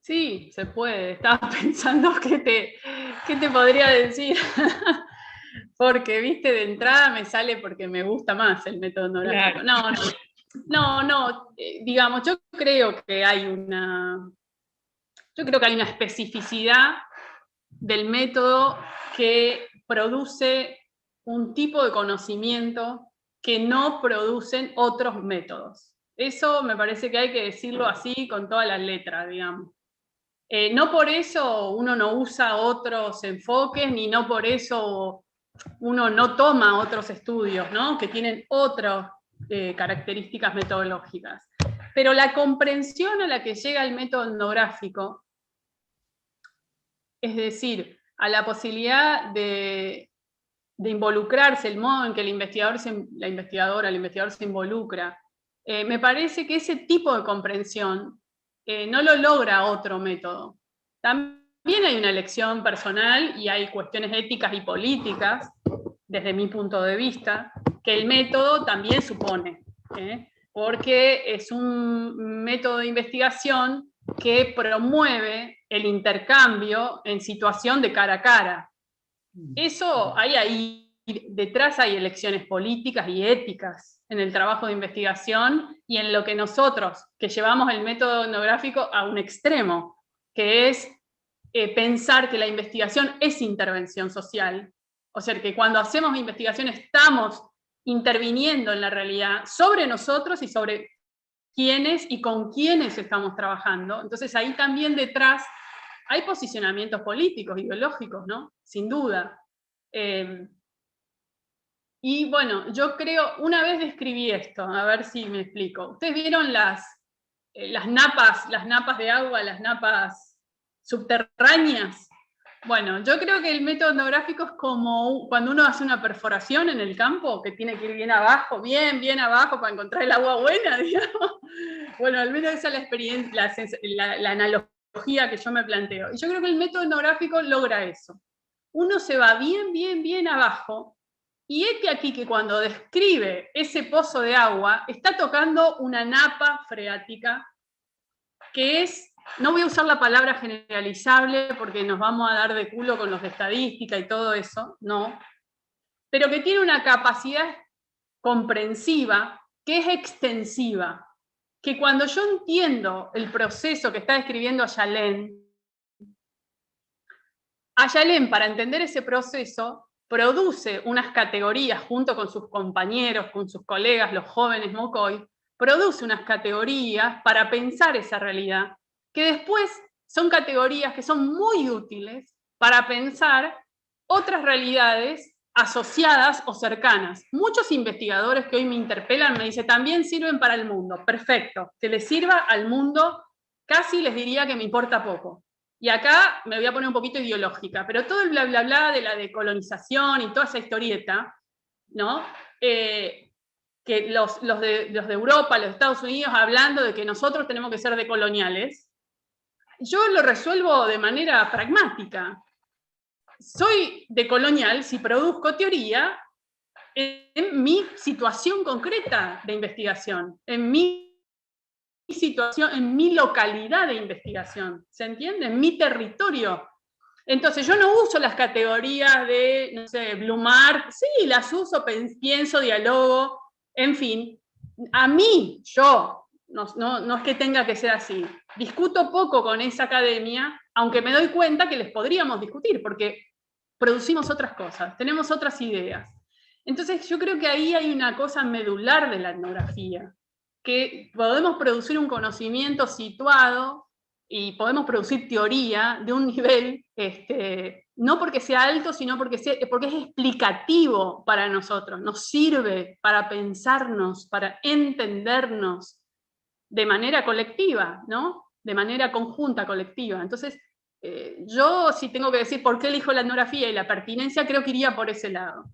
Sí, se puede. Estaba pensando qué te podría decir. Porque, viste, de entrada me sale porque me gusta más el método etnográfico. Claro. No, digamos, yo creo que hay una especificidad del método que produce un tipo de conocimiento que no producen otros métodos. Eso me parece que hay que decirlo así con todas las letras, digamos. No por eso uno no usa otros enfoques, ni no por eso uno no toma otros estudios, ¿no?, que tienen otras características metodológicas. Pero la comprensión a la que llega el método etnográfico, es decir, a la posibilidad de involucrarse, el modo en que el investigador se involucra, me parece que ese tipo de comprensión no lo logra otro método. También hay una elección personal y hay cuestiones éticas y políticas, desde mi punto de vista, que el método también supone, porque es un método de investigación que promueve el intercambio en situación de cara a cara. Eso, ahí detrás hay elecciones políticas y éticas en el trabajo de investigación y en lo que nosotros, que llevamos el método etnográfico a un extremo, que es pensar que la investigación es intervención social. O sea, que cuando hacemos investigación estamos interviniendo en la realidad sobre nosotros y sobre quiénes y con quiénes estamos trabajando. Entonces ahí también detrás hay posicionamientos políticos, ideológicos, ¿no? Sin duda. Y bueno, yo creo, una vez describí esto, a ver si me explico. ¿Ustedes vieron las napas de agua, las napas subterráneas? Bueno, yo creo que el método etnográfico es como cuando uno hace una perforación en el campo, que tiene que ir bien abajo, bien abajo para encontrar el agua buena, digamos. Bueno, al menos esa es la experiencia, la analogía que yo me planteo. Y yo creo que el método etnográfico logra eso. Uno se va bien abajo, y este aquí que cuando describe ese pozo de agua, está tocando una napa freática, que es, no voy a usar la palabra generalizable porque nos vamos a dar de culo con los de estadística y todo eso, no, pero que tiene una capacidad comprensiva que es extensiva, que cuando yo entiendo el proceso que está describiendo Ayalén, para entender ese proceso, produce unas categorías junto con sus compañeros, con sus colegas, los jóvenes Mocoy, produce unas categorías para pensar esa realidad, que después son categorías que son muy útiles para pensar otras realidades asociadas o cercanas. Muchos investigadores que hoy me interpelan me dicen, también sirven para el mundo. Perfecto, que les sirva al mundo, casi les diría que me importa poco. Y acá me voy a poner un poquito ideológica, pero todo el bla bla bla de la decolonización y toda esa historieta, ¿no? Que los de Europa, los de Estados Unidos, hablando de que nosotros tenemos que ser decoloniales, yo lo resuelvo de manera pragmática. Soy decolonial si produzco teoría en mi situación concreta de investigación, en mi situación, en mi localidad de investigación, ¿se entiende? En mi territorio. Entonces yo no uso las categorías de, no sé, Blumar, sí, las uso, pienso, dialogo, en fin. A mí, yo, no es que tenga que ser así, discuto poco con esa academia, aunque me doy cuenta que les podríamos discutir, porque producimos otras cosas, tenemos otras ideas. Entonces yo creo que ahí hay una cosa medular de la etnografía, que podemos producir un conocimiento situado y podemos producir teoría de un nivel, no porque sea alto, sino porque es explicativo para nosotros, nos sirve para pensarnos, para entendernos de manera colectiva, ¿no? De manera conjunta, colectiva. Entonces, yo, si tengo que decir por qué elijo la etnografía y la pertinencia, creo que iría por ese lado.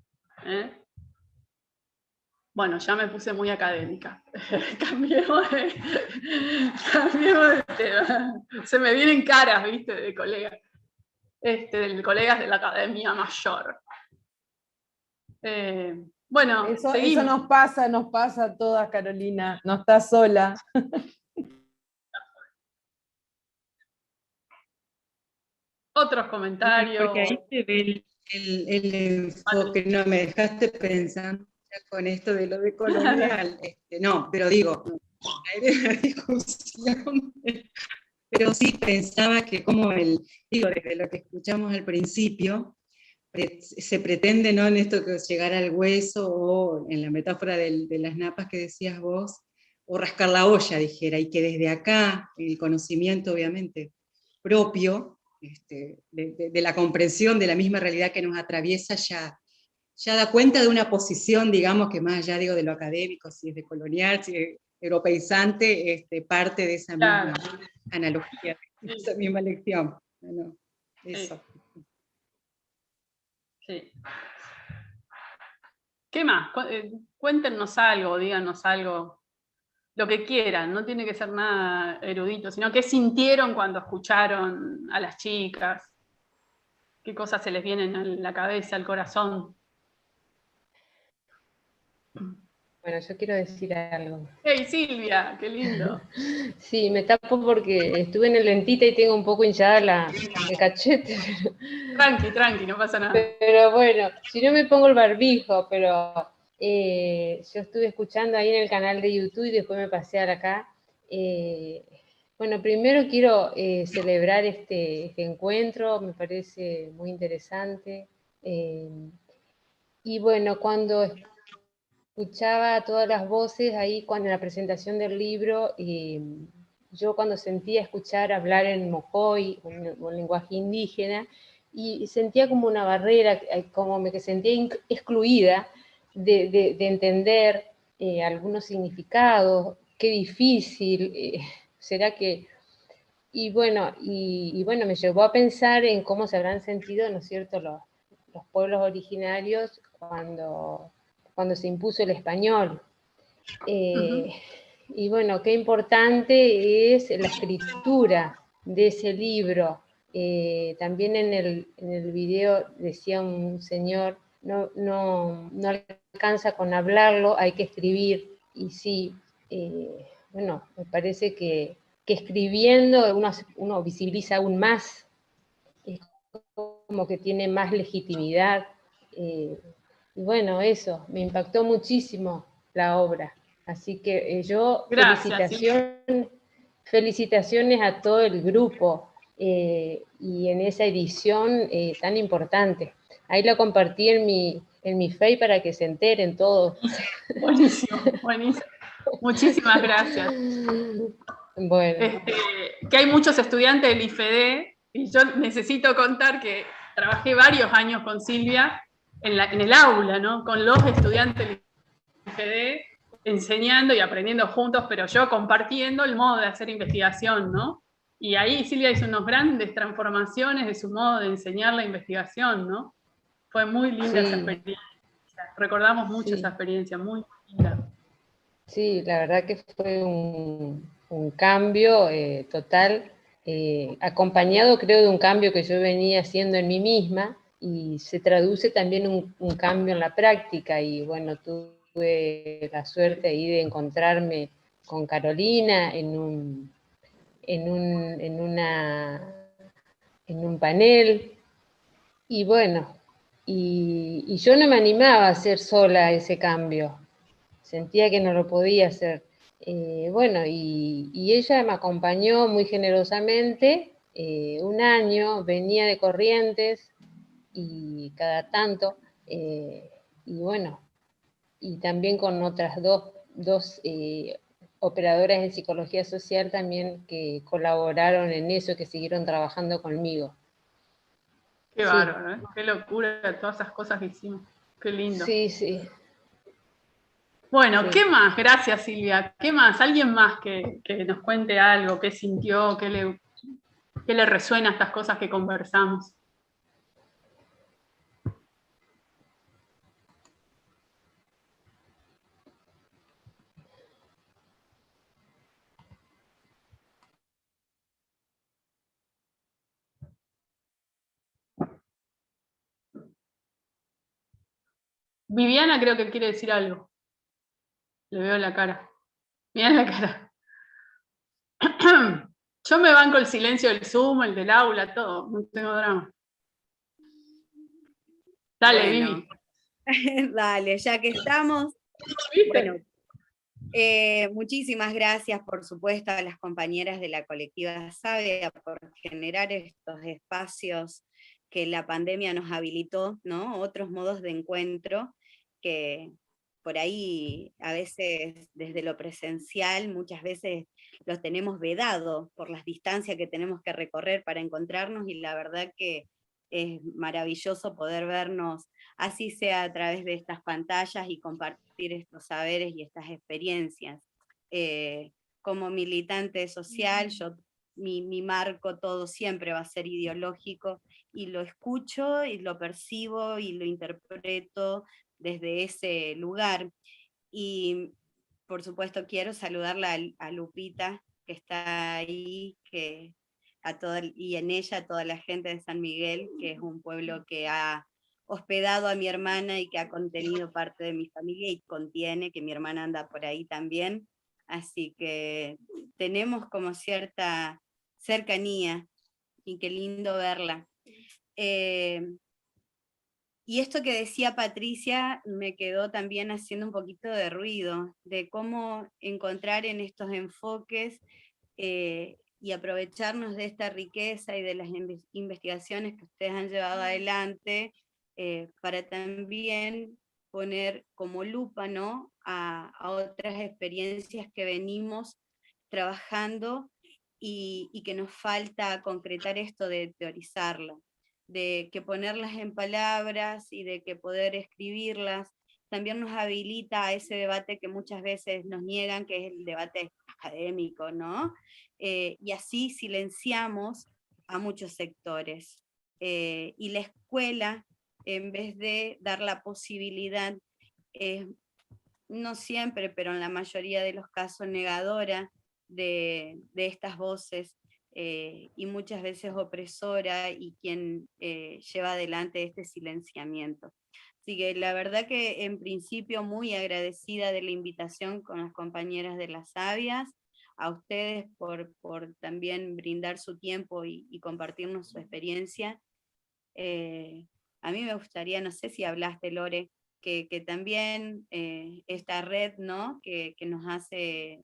Bueno, ya me puse muy académica. Cambiemos de tema. Se me vienen caras, ¿viste? De colegas. De colegas de la Academia Mayor. Bueno, Eso seguimos. nos pasa a todas, Carolina. No estás sola. Otros comentarios. Porque ahí se ve el enfoque, no me dejaste pensando ya con esto de lo de colonial. No, pero digo, hay una discusión, pero sí pensaba que desde lo que escuchamos al principio, se pretende, ¿no?, en esto que llegar al hueso, o en la metáfora de las napas que decías vos, o rascar la olla, dijera, y que desde acá, el conocimiento obviamente propio, de la comprensión de la misma realidad que nos atraviesa, ya da cuenta de una posición, digamos, que más allá, digo, de lo académico, si es de colonial, si es europeizante, parte de esa misma analogía, de esa misma lección. Bueno, eso. Sí. ¿Qué más? Cuéntenos algo, díganos algo, lo que quieran, no tiene que ser nada erudito, sino qué sintieron cuando escucharon a las chicas, qué cosas se les vienen a la cabeza, al corazón. Bueno, yo quiero decir algo. ¡Hey, Silvia! ¡Qué lindo! Sí, me tapo porque estuve en el dentista y tengo un poco hinchada el cachete. Tranqui, no pasa nada. Pero bueno, si no me pongo el barbijo, pero yo estuve escuchando ahí en el canal de YouTube y después me pasé a acá. Bueno, primero quiero celebrar este encuentro, me parece muy interesante. Y bueno, cuando escuchaba todas las voces ahí en la presentación del libro, yo cuando sentía escuchar hablar en mocoy, un lenguaje indígena, y sentía como una barrera, como que sentía excluida de entender algunos significados, qué difícil, será que... Y bueno, me llevó a pensar en cómo se habrán sentido, ¿no es cierto?, los pueblos originarios cuando se impuso el español. Y bueno, qué importante es la escritura de ese libro. También en el video decía un señor, no alcanza con hablarlo, hay que escribir. Y sí, bueno, me parece que escribiendo uno visibiliza aún más, es como que tiene más legitimidad. Y bueno, eso, me impactó muchísimo la obra. Así que yo, felicitaciones a todo el grupo y en esa edición tan importante. Ahí lo compartí en mi Face para que se enteren todos. Buenísimo. Muchísimas gracias. Bueno. Que hay muchos estudiantes del IFED y yo necesito contar que trabajé varios años con Silvia en el aula, ¿no?, con los estudiantes del IFED, enseñando y aprendiendo juntos, pero yo compartiendo el modo de hacer investigación, ¿no? Y ahí Silvia hizo unas grandes transformaciones de su modo de enseñar la investigación, ¿no? Fue muy linda esa experiencia. Recordamos mucho esa experiencia, muy linda. Sí, la verdad que fue un cambio total, acompañado creo de un cambio que yo venía haciendo en mí misma, y se traduce también un cambio en la práctica. Y bueno, tuve la suerte ahí de encontrarme con Carolina en un panel, y bueno, y yo no me animaba a hacer sola ese cambio, sentía que no lo podía hacer. Bueno, y ella me acompañó muy generosamente, un año, venía de Corrientes, y cada tanto, y bueno, y también con otras dos operadoras en psicología social también que colaboraron en eso, que siguieron trabajando conmigo. Qué bárbaro, ¿eh? Qué locura todas esas cosas que hicimos. Qué lindo. Sí. Bueno, ¿qué más? Gracias, Silvia. ¿Qué más? ¿Alguien más que nos cuente algo? ¿Qué sintió? ¿Qué le resuena a estas cosas que conversamos? Viviana creo que quiere decir algo. Le veo la cara. Mirá la cara. Yo me banco el silencio del Zoom, el del aula, todo. No tengo drama. Dale, Bueno, Vivi. dale, ya que estamos. ¿Viste? Bueno, muchísimas gracias, por supuesto, a las compañeras de la colectiva Sabia por generar estos espacios que la pandemia nos habilitó, ¿no? Otros modos de encuentro que por ahí a veces desde lo presencial muchas veces los tenemos vedado por las distancias que tenemos que recorrer para encontrarnos, y la verdad que es maravilloso poder vernos, así sea a través de estas pantallas, y compartir estos saberes y estas experiencias. Como militante social, mi marco todo siempre va a ser ideológico, y lo escucho y lo percibo y lo interpreto desde ese lugar. Y por supuesto quiero saludarla a Lupita, que está ahí, y en ella a toda la gente de San Miguel, que es un pueblo que ha hospedado a mi hermana y que ha contenido parte de mi familia, y contiene, que mi hermana anda por ahí también. Así que tenemos como cierta cercanía, y qué lindo verla. Y esto que decía Patricia me quedó también haciendo un poquito de ruido, de cómo encontrar en estos enfoques y aprovecharnos de esta riqueza y de las investigaciones que ustedes han llevado adelante, para también poner como lupa, ¿no?, a otras experiencias que venimos trabajando, y que nos falta concretar esto de teorizarlo, de que ponerlas en palabras y de que poder escribirlas también nos habilita a ese debate que muchas veces nos niegan, que es el debate académico, ¿no? Y así silenciamos a muchos sectores. Y la escuela, en vez de dar la posibilidad, no siempre, pero en la mayoría de los casos negadora de estas voces, y muchas veces opresora, y quien lleva adelante este silenciamiento. Así que la verdad que en principio muy agradecida de la invitación con las compañeras de las Sabias, a ustedes por también brindar su tiempo y compartirnos su experiencia. A mí me gustaría, no sé si hablaste, Lore, que también esta red, ¿no?, que nos hace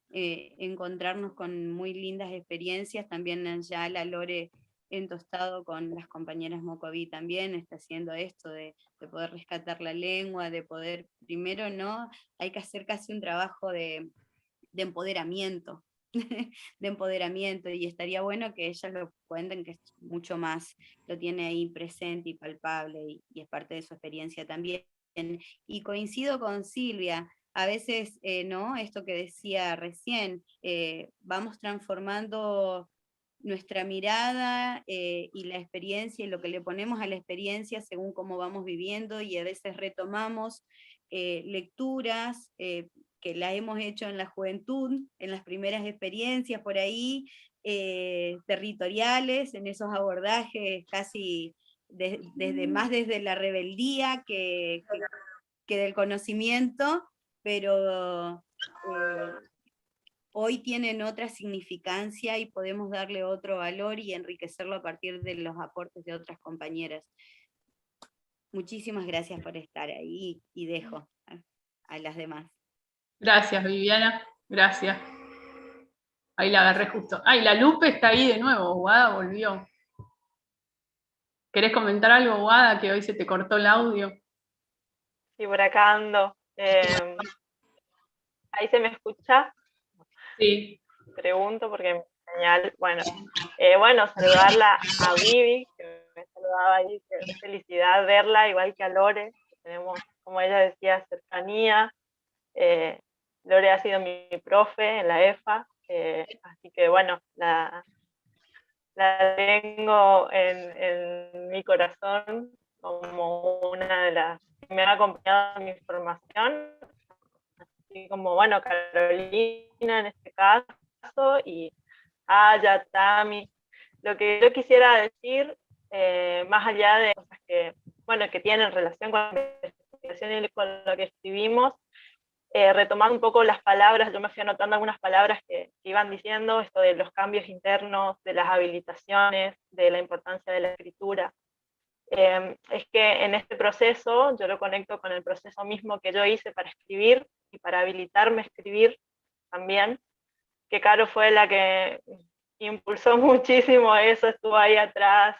encontrarnos con muy lindas experiencias, también ya la Lore entostado con las compañeras Mocoví también está haciendo esto de poder rescatar la lengua, de poder, primero, ¿no?, hay que hacer casi un trabajo de empoderamiento, de empoderamiento, y estaría bueno que ellas lo cuenten, que es mucho más, lo tiene ahí presente y palpable, y es parte de su experiencia también. Y coincido con Silvia, a veces, ¿no?, esto que decía recién, vamos transformando nuestra mirada y la experiencia, y lo que le ponemos a la experiencia según cómo vamos viviendo, y a veces retomamos lecturas que las hemos hecho en la juventud, en las primeras experiencias por ahí, territoriales, en esos abordajes casi desde la rebeldía que del conocimiento, pero hoy tienen otra significancia, y podemos darle otro valor y enriquecerlo a partir de los aportes de otras compañeras. Muchísimas gracias por estar ahí, y dejo a las demás. Gracias, Viviana. Gracias. Ahí la agarré justo. Ay, la Lupe está ahí de nuevo. Guada volvió. ¿Querés comentar algo, Guada, que hoy se te cortó el audio? Sí, por acá ando. ¿Ahí se me escucha? Sí. Pregunto porque mi señal, bueno, saludarla a Vivi, que me saludaba ahí, qué felicidad verla, igual que a Lore, que tenemos, como ella decía, cercanía. Lore ha sido mi profe en la EFA, así que bueno, la la tengo en mi corazón como una de las que me ha acompañado en mi formación, así como, bueno, Carolina en este caso, y Aya, Tami. Lo que yo quisiera decir, más allá de cosas que, bueno, que tienen relación con la investigación y con lo que escribimos, retomando un poco las palabras, yo me fui anotando algunas palabras que iban diciendo, esto de los cambios internos, de las habilitaciones, de la importancia de la escritura. Es que en este proceso, yo lo conecto con el proceso mismo que yo hice para escribir y para habilitarme a escribir también, que Caro fue la que impulsó muchísimo eso, estuvo ahí atrás,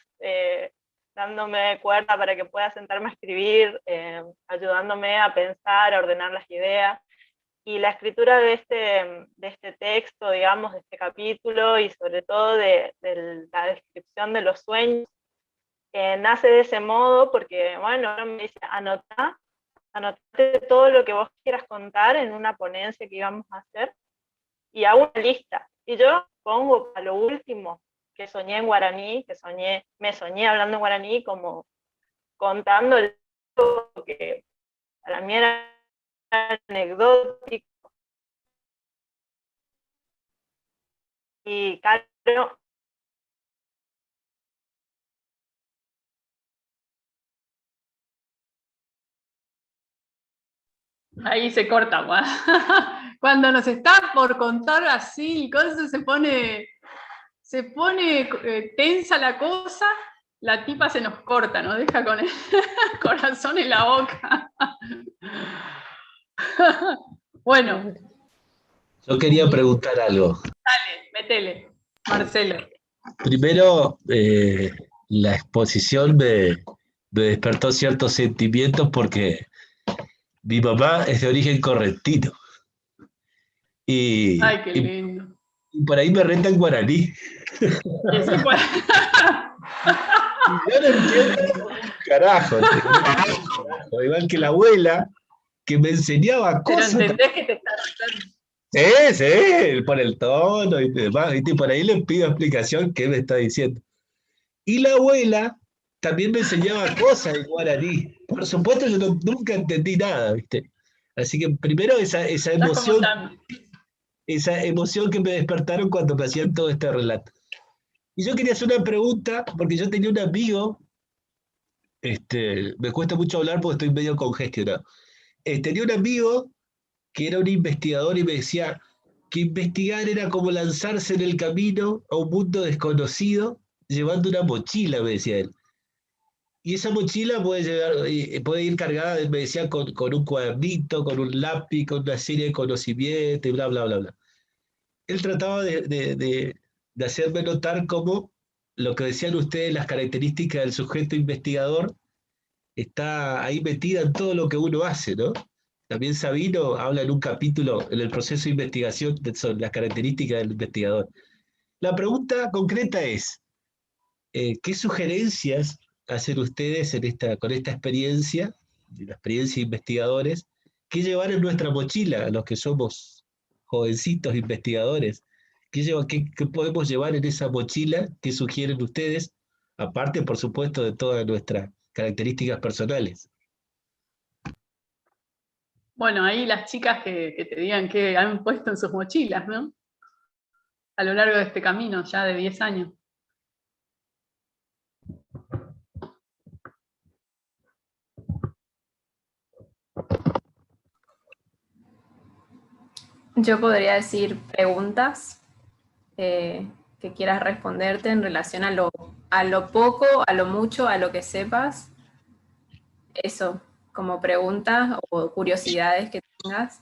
dándome cuerda para que pueda sentarme a escribir, ayudándome a pensar, a ordenar las ideas. Y la escritura de este texto, digamos, de este capítulo, y sobre todo de la descripción de los sueños, nace de ese modo porque, bueno, ahora me dice, anotate todo lo que vos quieras contar en una ponencia que íbamos a hacer, y hago una lista. Y yo pongo a lo último que soñé en guaraní, me soñé hablando en guaraní, como contando lo que para mí era anecdótico. Y claro, Ahí se corta, guau. Cuando nos está por contar así, y cosas se pone tensa la cosa, la tipa se nos corta, nos deja con el corazón en la boca. Bueno. Yo quería preguntar algo. Dale, métele, Marcelo. Primero, la exposición me despertó ciertos sentimientos porque mi mamá es de origen correntino. Ay, qué lindo. Y por ahí me renta en guaraní. Eso puede... Yo no entiendo carajo, igual que la abuela, que me enseñaba cosas. Pero entendés que te está retando. Sí, por el tono y demás, y por ahí le pido explicación qué me está diciendo. Y la abuela también me enseñaba cosas en guaraní. Por supuesto, yo nunca entendí nada, ¿viste? Así que primero esa emoción que me despertaron cuando me hacían todo este relato. Y yo quería hacer una pregunta, porque yo tenía un amigo, me cuesta mucho hablar porque estoy medio congestionado. Tenía un amigo que era un investigador y me decía que investigar era como lanzarse en el camino a un mundo desconocido llevando una mochila, me decía él. Y esa mochila puede ir cargada, me decía, con un cuadernito, con un lápiz, con una serie de conocimientos y bla, bla, bla, bla. Él trataba de hacerme notar cómo lo que decían ustedes, las características del sujeto investigador, está ahí metida en todo lo que uno hace, ¿no? También Sabino habla en un capítulo en el proceso de investigación sobre las características del investigador. La pregunta concreta es, ¿qué sugerencias hacen ustedes con esta experiencia, la experiencia de investigadores, qué llevar en nuestra mochila a los que somos jovencitos investigadores? ¿Qué podemos llevar en esa mochila? ¿Qué sugieren ustedes? Aparte, por supuesto, de todas nuestras características personales. Bueno, ahí las chicas que te digan qué han puesto en sus mochilas, ¿no? A lo largo de este camino, ya de 10 años. Yo podría decir preguntas que quieras responderte en relación a lo poco, a lo mucho, a lo que sepas. Eso, como preguntas o curiosidades que tengas.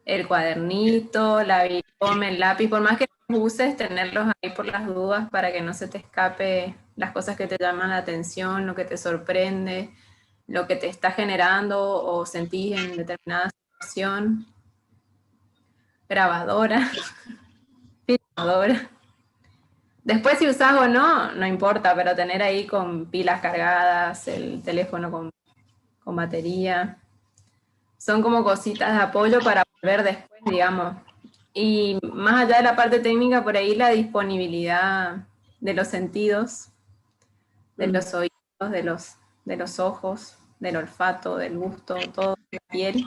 El cuadernito, la bicom, el lápiz, por más que los uses, tenerlos ahí por las dudas para que no se te escape las cosas que te llaman la atención, lo que te sorprende, lo que te está generando o sentís en determinada situación. Grabadora, filmadora. Después si usás o no, no importa, pero tener ahí con pilas cargadas, el teléfono con batería. Son como cositas de apoyo para volver después, digamos. Y más allá de la parte técnica, por ahí la disponibilidad de los sentidos, de los oídos, de los ojos, del olfato, del gusto, todo, de la piel.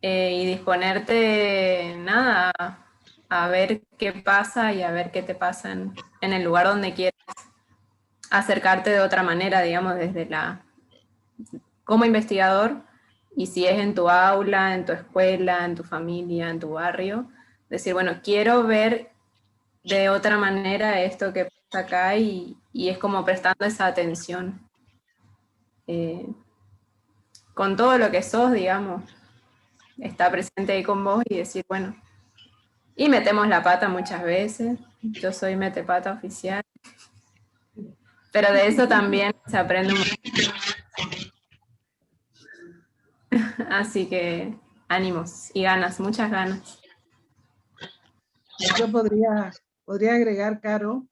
Y disponerte, nada, a ver qué pasa y a ver qué te pasa en el lugar donde quieres acercarte de otra manera, digamos, como investigador, y si es en tu aula, en tu escuela, en tu familia, en tu barrio, decir, bueno, quiero ver de otra manera esto que pasa acá, y es como prestando esa atención con todo lo que sos, digamos, está presente ahí con vos y decir, bueno, y metemos la pata muchas veces, yo soy metepata oficial, pero de eso también se aprende mucho. Así que ánimos y ganas, muchas ganas. Yo podría agregar, Caro,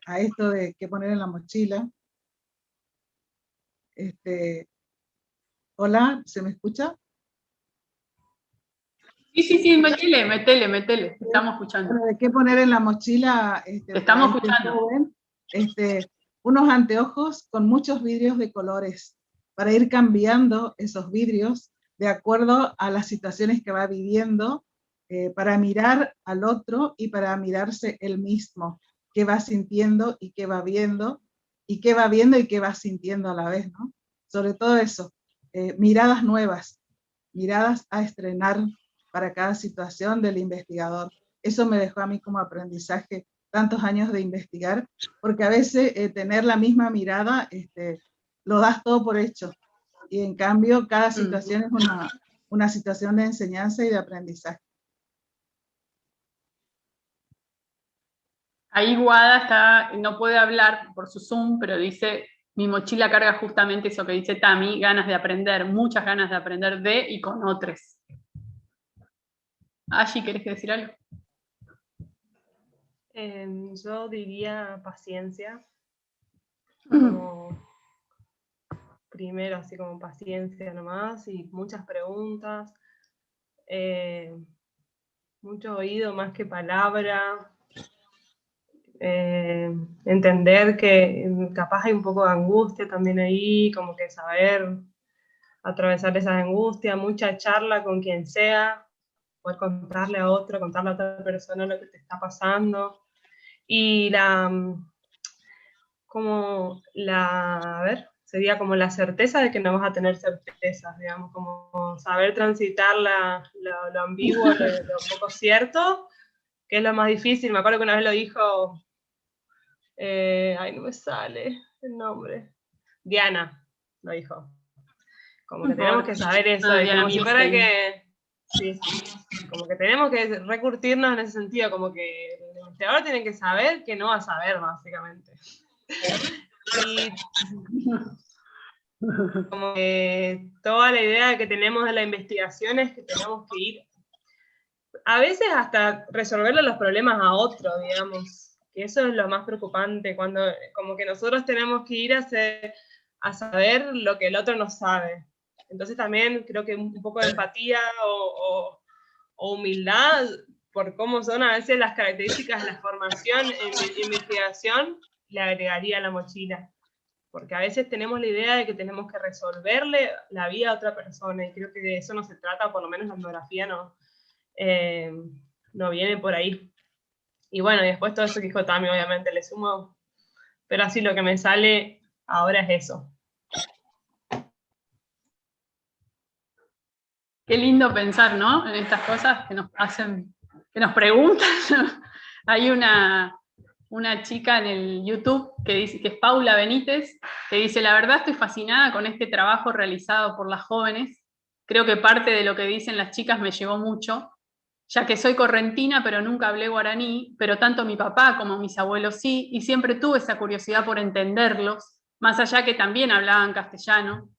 a esto de qué poner en la mochila. Hola, ¿se me escucha? Sí, metele, estamos escuchando. Bueno, ¿de qué poner en la mochila? Estamos escuchando. Joven, unos anteojos con muchos vidrios de colores, para ir cambiando esos vidrios de acuerdo a las situaciones que va viviendo, para mirar al otro y para mirarse él mismo, qué va sintiendo y qué va viendo, y qué va viendo y qué va sintiendo a la vez, ¿no? Sobre todo eso, miradas nuevas, miradas a estrenar para cada situación del investigador. Eso me dejó a mí como aprendizaje tantos años de investigar, porque a veces tener la misma mirada, lo das todo por hecho, y en cambio cada situación es una situación de enseñanza y de aprendizaje. Ahí Guada no puede hablar por su Zoom, pero dice, mi mochila carga justamente eso que dice Tami, ganas de aprender, muchas ganas de aprender de y con otros. Ashi, ¿querés decir algo? Yo diría paciencia. Como primero, así como paciencia nomás, y muchas preguntas. Mucho oído más que palabra. Entender que capaz hay un poco de angustia también ahí, como que saber atravesar esa angustia, mucha charla con quien sea, poder contarle a otra persona lo que te está pasando. Y sería como la certeza de que no vas a tener certezas, digamos, como saber transitar lo ambiguo, lo poco cierto, que es lo más difícil. Me acuerdo que una vez lo dijo, no me sale el nombre, Diana lo dijo. Como que tenemos que saber eso, como si fuera que... Sí, como que tenemos que recurtirnos en ese sentido, como que el investigador tiene que saber que no va a saber, básicamente. Y como que toda la idea que tenemos de la investigación es que tenemos que ir, a veces hasta resolverle los problemas a otro, digamos, que eso es lo más preocupante, cuando como que nosotros tenemos que ir a saber lo que el otro no sabe. Entonces también creo que un poco de empatía o humildad por cómo son a veces las características de la formación en investigación, le agregaría a la mochila. Porque a veces tenemos la idea de que tenemos que resolverle la vida a otra persona, y creo que de eso no se trata, por lo menos la etnografía no viene por ahí. Y bueno, y después todo eso que dijo Tami, obviamente le sumo, pero así lo que me sale ahora es eso. Qué lindo pensar, ¿no? En estas cosas que nos hacen, que nos preguntan. Hay una chica en el YouTube que dice, que es Paula Benítez, que dice, la verdad estoy fascinada con este trabajo realizado por las jóvenes. Creo que parte de lo que dicen las chicas me llevó mucho, ya que soy correntina, pero nunca hablé guaraní, pero tanto mi papá como mis abuelos sí, y siempre tuve esa curiosidad por entenderlos, más allá que también hablaban castellano.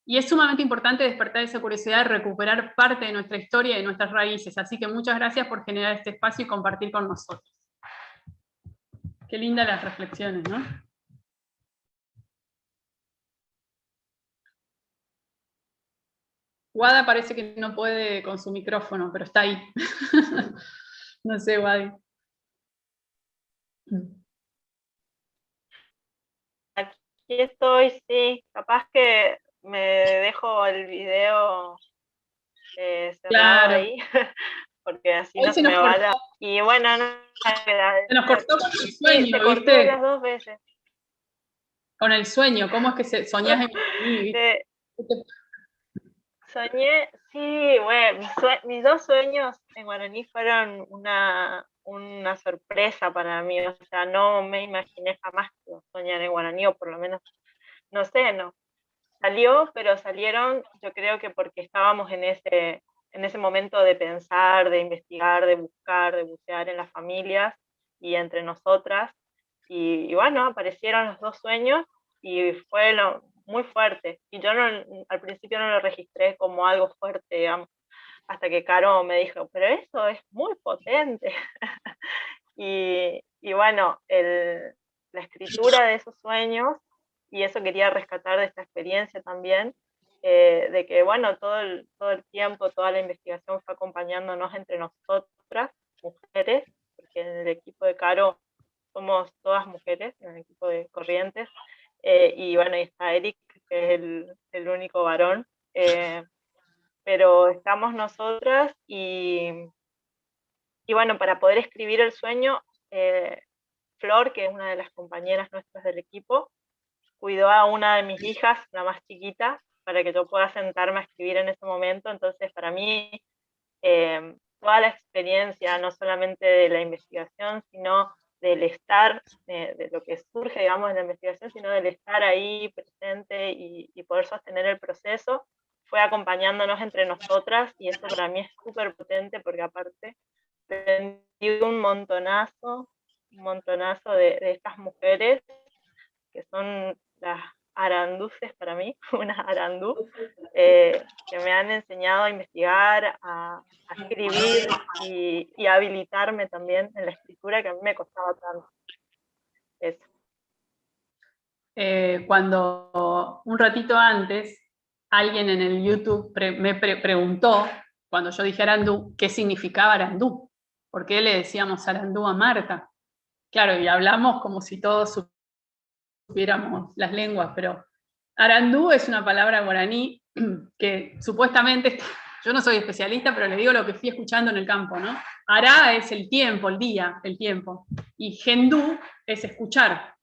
Y es sumamente importante despertar esa curiosidad de recuperar parte de nuestra historia y de nuestras raíces. Así que muchas gracias por generar este espacio y compartir con nosotros. Qué lindas las reflexiones, ¿no? Guada parece que no puede con su micrófono, pero está ahí. No sé, Guadi. Aquí estoy, sí. Capaz que me dejo el video cerrado Claro. ahí, porque así Hoy no se se nos me va cortó. Y bueno, no, Se nos cortó con el sí, sueño, se cortó ¿viste? las 2 veces. Con el sueño, ¿cómo es que soñás en guaraní? Soñé, sí, bueno, mis 2 sueños en guaraní fueron una sorpresa para mí, o sea, no me imaginé jamás soñar en guaraní, o por lo menos, no sé, no. Salió, pero salieron, yo creo que porque estábamos en ese momento de pensar, de investigar, de buscar, de bucear en las familias y entre nosotras, y bueno, aparecieron los 2 sueños y fue muy fuerte. Y yo al principio no lo registré como algo fuerte, digamos, hasta que Caro me dijo, pero eso es muy potente. y bueno, la escritura de esos sueños, y eso quería rescatar de esta experiencia también, de que bueno, todo el tiempo, toda la investigación fue acompañándonos entre nosotras, mujeres, porque en el equipo de Caro somos todas mujeres, en el equipo de Corrientes, y bueno, y está Eric, que es el único varón, pero estamos nosotras y bueno, para poder escribir el sueño, Flor, que es una de las compañeras nuestras del equipo, cuidó a una de mis hijas, la más chiquita, para que yo pueda sentarme a escribir en ese momento. Entonces, para mí, toda la experiencia, no solamente de la investigación, sino del estar, de lo que surge, digamos, de la investigación, sino del estar ahí presente y poder sostener el proceso, fue acompañándonos entre nosotras, y eso para mí es súper potente, porque aparte aprendí un montonazo de estas mujeres, que son las aranduces para mí, unas arandú, que me han enseñado a investigar, a escribir y a habilitarme también en la escritura, que a mí me costaba tanto. Eso. Cuando un ratito antes, alguien en el YouTube me preguntó, cuando yo dije Arandú, qué significaba Arandú, por qué le decíamos Arandú a Marta. Claro, y hablamos como si todos supiéramos las lenguas, pero Arandú es una palabra guaraní que supuestamente, yo no soy especialista, pero le digo lo que fui escuchando en el campo, ¿no? Ará es el tiempo, el día, el tiempo, y Gendú es escuchar.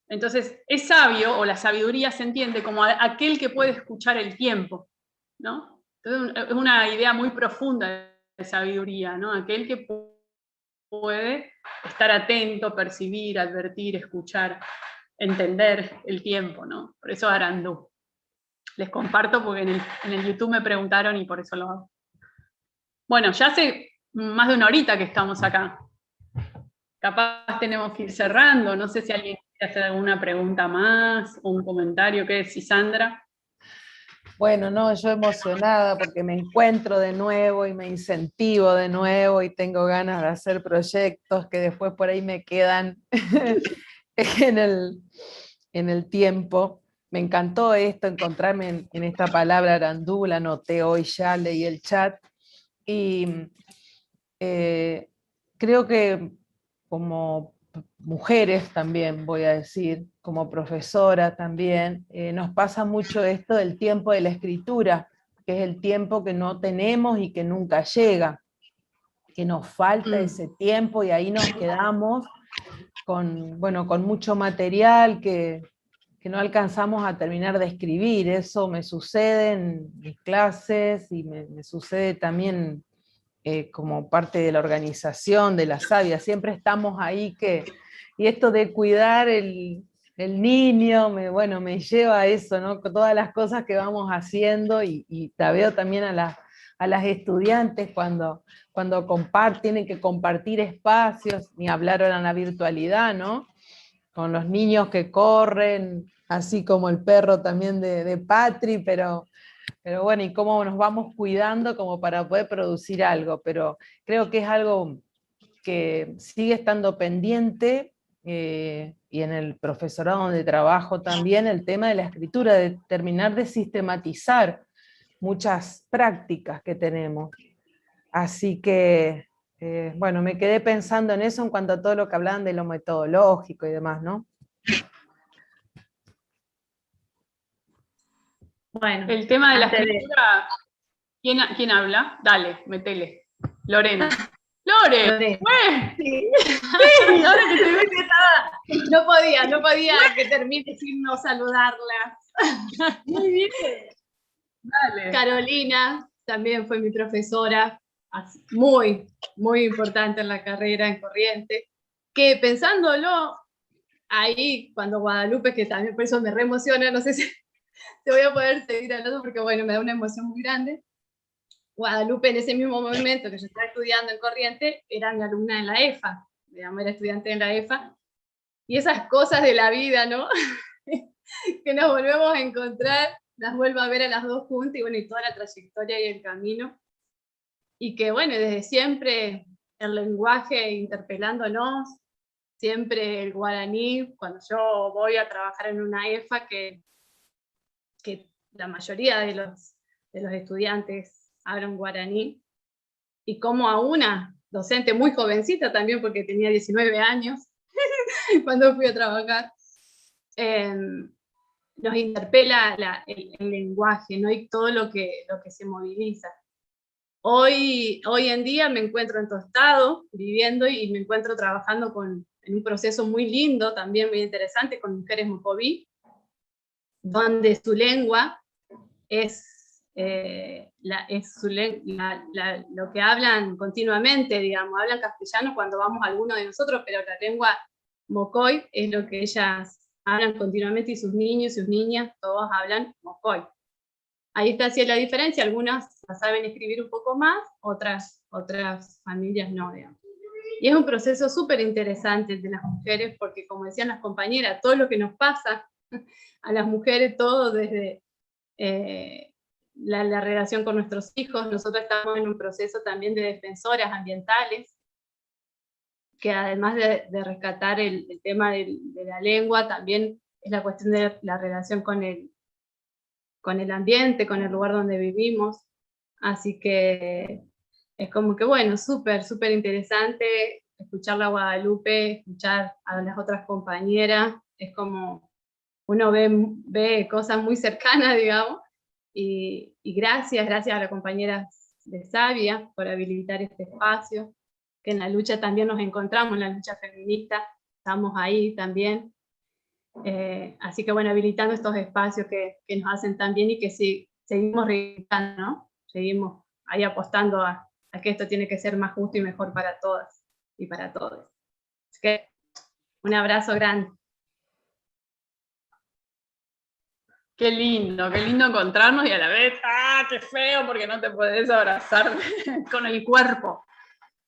Entonces, es sabio, o la sabiduría se entiende como aquel que puede escuchar el tiempo, ¿no? Entonces, es una idea muy profunda de sabiduría, ¿no? Aquel que puede estar atento, percibir, advertir, escuchar, entender el tiempo, ¿no? Por eso Arandú. Les comparto porque en el YouTube me preguntaron y por eso lo hago. Bueno, ya hace más de una horita que estamos acá. Capaz tenemos que ir cerrando, no sé si alguien quiere hacer alguna pregunta más o un comentario. ¿Qué decís, Sandra? Bueno, no, yo emocionada porque me encuentro de nuevo y me incentivo de nuevo y tengo ganas de hacer proyectos que después por ahí me quedan en el tiempo. Me encantó esto, encontrarme en esta palabra arandú, la anoté hoy ya, leí el chat, y creo que como mujeres también, voy a decir, como profesora también, nos pasa mucho esto del tiempo de la escritura, que es el tiempo que no tenemos y que nunca llega, que nos falta ese tiempo y ahí nos quedamos con mucho material que no alcanzamos a terminar de escribir. Eso me sucede en mis clases y me sucede también como parte de la organización, de la Sabia. Siempre estamos ahí y esto de cuidar el niño, me lleva a eso, ¿no? Con todas las cosas que vamos haciendo, y la veo también a las estudiantes cuando tienen que compartir espacios, ni hablar ahora en la virtualidad, ¿no? Con los niños que corren, así como el perro también de Patri, pero bueno, y cómo nos vamos cuidando como para poder producir algo, pero creo que es algo que sigue estando pendiente, y en el profesorado donde trabajo también, el tema de la escritura, de terminar de sistematizar muchas prácticas que tenemos. Así que Bueno, me quedé pensando en eso en cuanto a todo lo que hablaban de lo metodológico y demás, ¿no? Bueno, el tema de la escritura, ¿quién habla? Dale, metele. Lorena. ¡Lore! Sí. Sí, ahora que te vi que estaba, no podía que termine sin no saludarla. Muy bien. Dale. Carolina también fue mi profesora, muy, muy importante en la carrera en Corrientes, que pensándolo ahí, cuando Guadalupe, que también por eso me reemociona, no sé si te voy a poder seguir hablando porque bueno, me da una emoción muy grande. Guadalupe en ese mismo momento que yo estaba estudiando en Corrientes, era mi alumna en la EFA, digamos, era estudiante en la EFA, y esas cosas de la vida, ¿no? Que nos volvemos a encontrar, las vuelvo a ver a las dos juntas, y bueno, y toda la trayectoria y el camino, y que bueno, desde siempre el lenguaje interpelándonos, siempre el guaraní, cuando yo voy a trabajar en una EFA, que la mayoría de los estudiantes hablan guaraní, y como a una docente muy jovencita también, porque tenía 19 años, cuando fui a trabajar, nos interpela el lenguaje, ¿no? Y todo lo que se moviliza. Hoy en día me encuentro en Tostado, viviendo, y me encuentro trabajando en un proceso muy lindo, también muy interesante, con mujeres mocoví, donde su lengua es lo que hablan continuamente, digamos, hablan castellano cuando vamos a alguno de nosotros, pero la lengua mocoy es lo que ellas hablan continuamente, y sus niños y sus niñas todos hablan mocoy. Ahí está así la diferencia, algunas la saben escribir un poco más, otras familias no, digamos. Y es un proceso súper interesante el de las mujeres, porque como decían las compañeras, todo lo que nos pasa a las mujeres, todo desde la relación con nuestros hijos. Nosotros estamos en un proceso también de defensoras ambientales, que además de rescatar el tema de la lengua, también es la cuestión de la relación con el ambiente, con el lugar donde vivimos. Así que es como que, bueno, súper, súper interesante escuchar a Guadalupe, escuchar a las otras compañeras, es como uno ve cosas muy cercanas, digamos, y gracias a la compañera de Sabia por habilitar este espacio, que en la lucha también nos encontramos, en la lucha feminista, estamos ahí también. Así que bueno, habilitando estos espacios que nos hacen tan bien, y que sí, seguimos reivindicando, ¿no? Seguimos ahí apostando a que esto tiene que ser más justo y mejor para todas y para todos. Así que un abrazo grande. Qué lindo encontrarnos, y a la vez, ¡ah, qué feo! Porque no te podés abrazar con el cuerpo.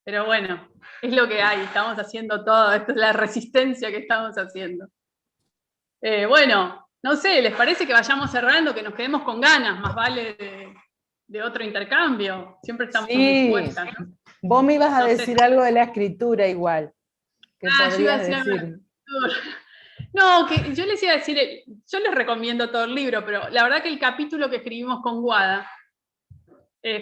Pero bueno, es lo que hay, estamos haciendo todo, esto es la resistencia que estamos haciendo. Bueno, no sé, ¿les parece que vayamos cerrando, que nos quedemos con ganas? Más vale de otro intercambio, siempre estamos dispuestas, ¿no? Vos me ibas a decir algo de la escritura igual, que podrías decir. No, que yo les iba a decir, yo les recomiendo todo el libro, pero la verdad que el capítulo que escribimos con Guada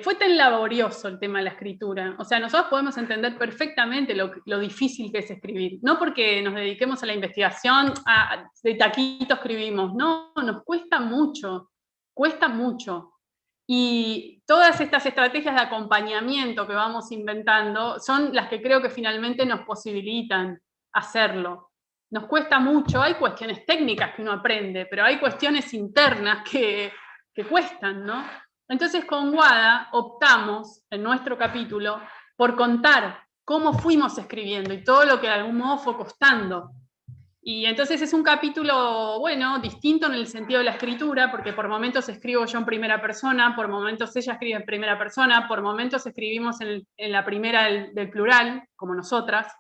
fue tan laborioso el tema de la escritura. O sea, nosotros podemos entender perfectamente lo difícil que es escribir. No porque nos dediquemos a la investigación, de taquito escribimos. No, nos cuesta mucho, cuesta mucho. Y todas estas estrategias de acompañamiento que vamos inventando son las que creo que finalmente nos posibilitan hacerlo. Nos cuesta mucho, hay cuestiones técnicas que uno aprende, pero hay cuestiones internas que cuestan, ¿no? Entonces con Guada optamos, en nuestro capítulo, por contar cómo fuimos escribiendo y todo lo que de algún modo fue costando. Y entonces es un capítulo, bueno, distinto en el sentido de la escritura, porque por momentos escribo yo en primera persona, por momentos ella escribe en primera persona, por momentos escribimos en la primera del plural, como nosotras.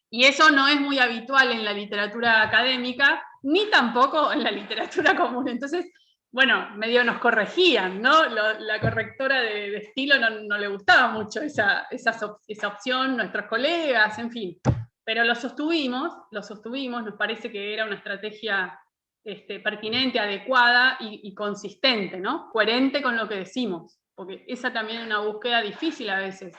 Y eso no es muy habitual en la literatura académica, ni tampoco en la literatura común. Entonces, bueno, medio nos corregían, ¿no? La correctora de estilo no le gustaba mucho esa opción, nuestros colegas, en fin. Pero lo sostuvimos, nos parece que era una estrategia pertinente, adecuada y consistente, ¿no? Coherente con lo que decimos, porque esa también es una búsqueda difícil a veces.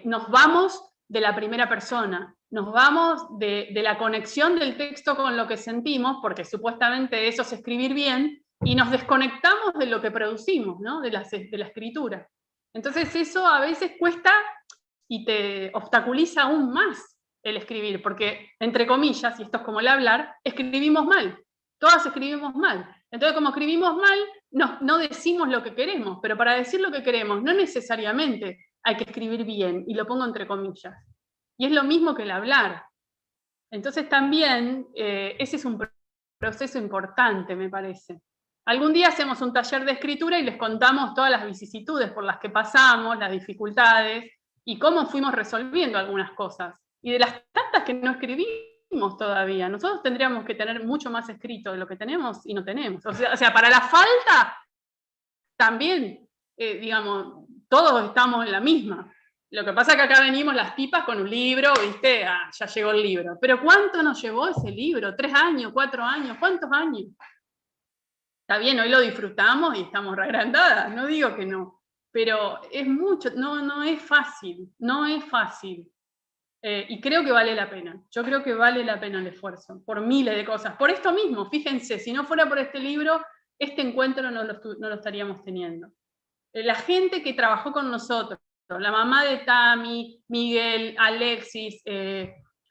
nos vamos de la primera persona, nos vamos de la conexión del texto con lo que sentimos, porque supuestamente eso es escribir bien, y nos desconectamos de lo que producimos, ¿no? de la escritura. Entonces eso a veces cuesta y te obstaculiza aún más el escribir, porque, entre comillas, y esto es como el hablar, escribimos mal, todas escribimos mal. Entonces, como escribimos mal, no decimos lo que queremos, pero para decir lo que queremos no necesariamente hay que escribir bien, y lo pongo entre comillas. Y es lo mismo que el hablar. Entonces también ese es un proceso importante, me parece. Algún día hacemos un taller de escritura y les contamos todas las vicisitudes por las que pasamos, las dificultades, y cómo fuimos resolviendo algunas cosas. Y de las tantas que no escribimos todavía. Nosotros tendríamos que tener mucho más escrito de lo que tenemos y no tenemos. O sea, para la falta, también, digamos, todos estamos en la misma. Lo que pasa es que acá venimos las tipas con un libro, ¿viste? Ah, ya llegó el libro. Pero ¿cuánto nos llevó ese libro? ¿3 años? ¿4 años? ¿Cuántos años? Está bien, hoy lo disfrutamos y estamos reagrandadas, no digo que no. Pero es mucho, no es fácil, no es fácil. Y creo que vale la pena. Yo creo que vale la pena el esfuerzo, por miles de cosas. Por esto mismo, fíjense, si no fuera por este libro, este encuentro no lo estaríamos teniendo. La gente que trabajó con nosotros, la mamá de Tami, Miguel, Alexis,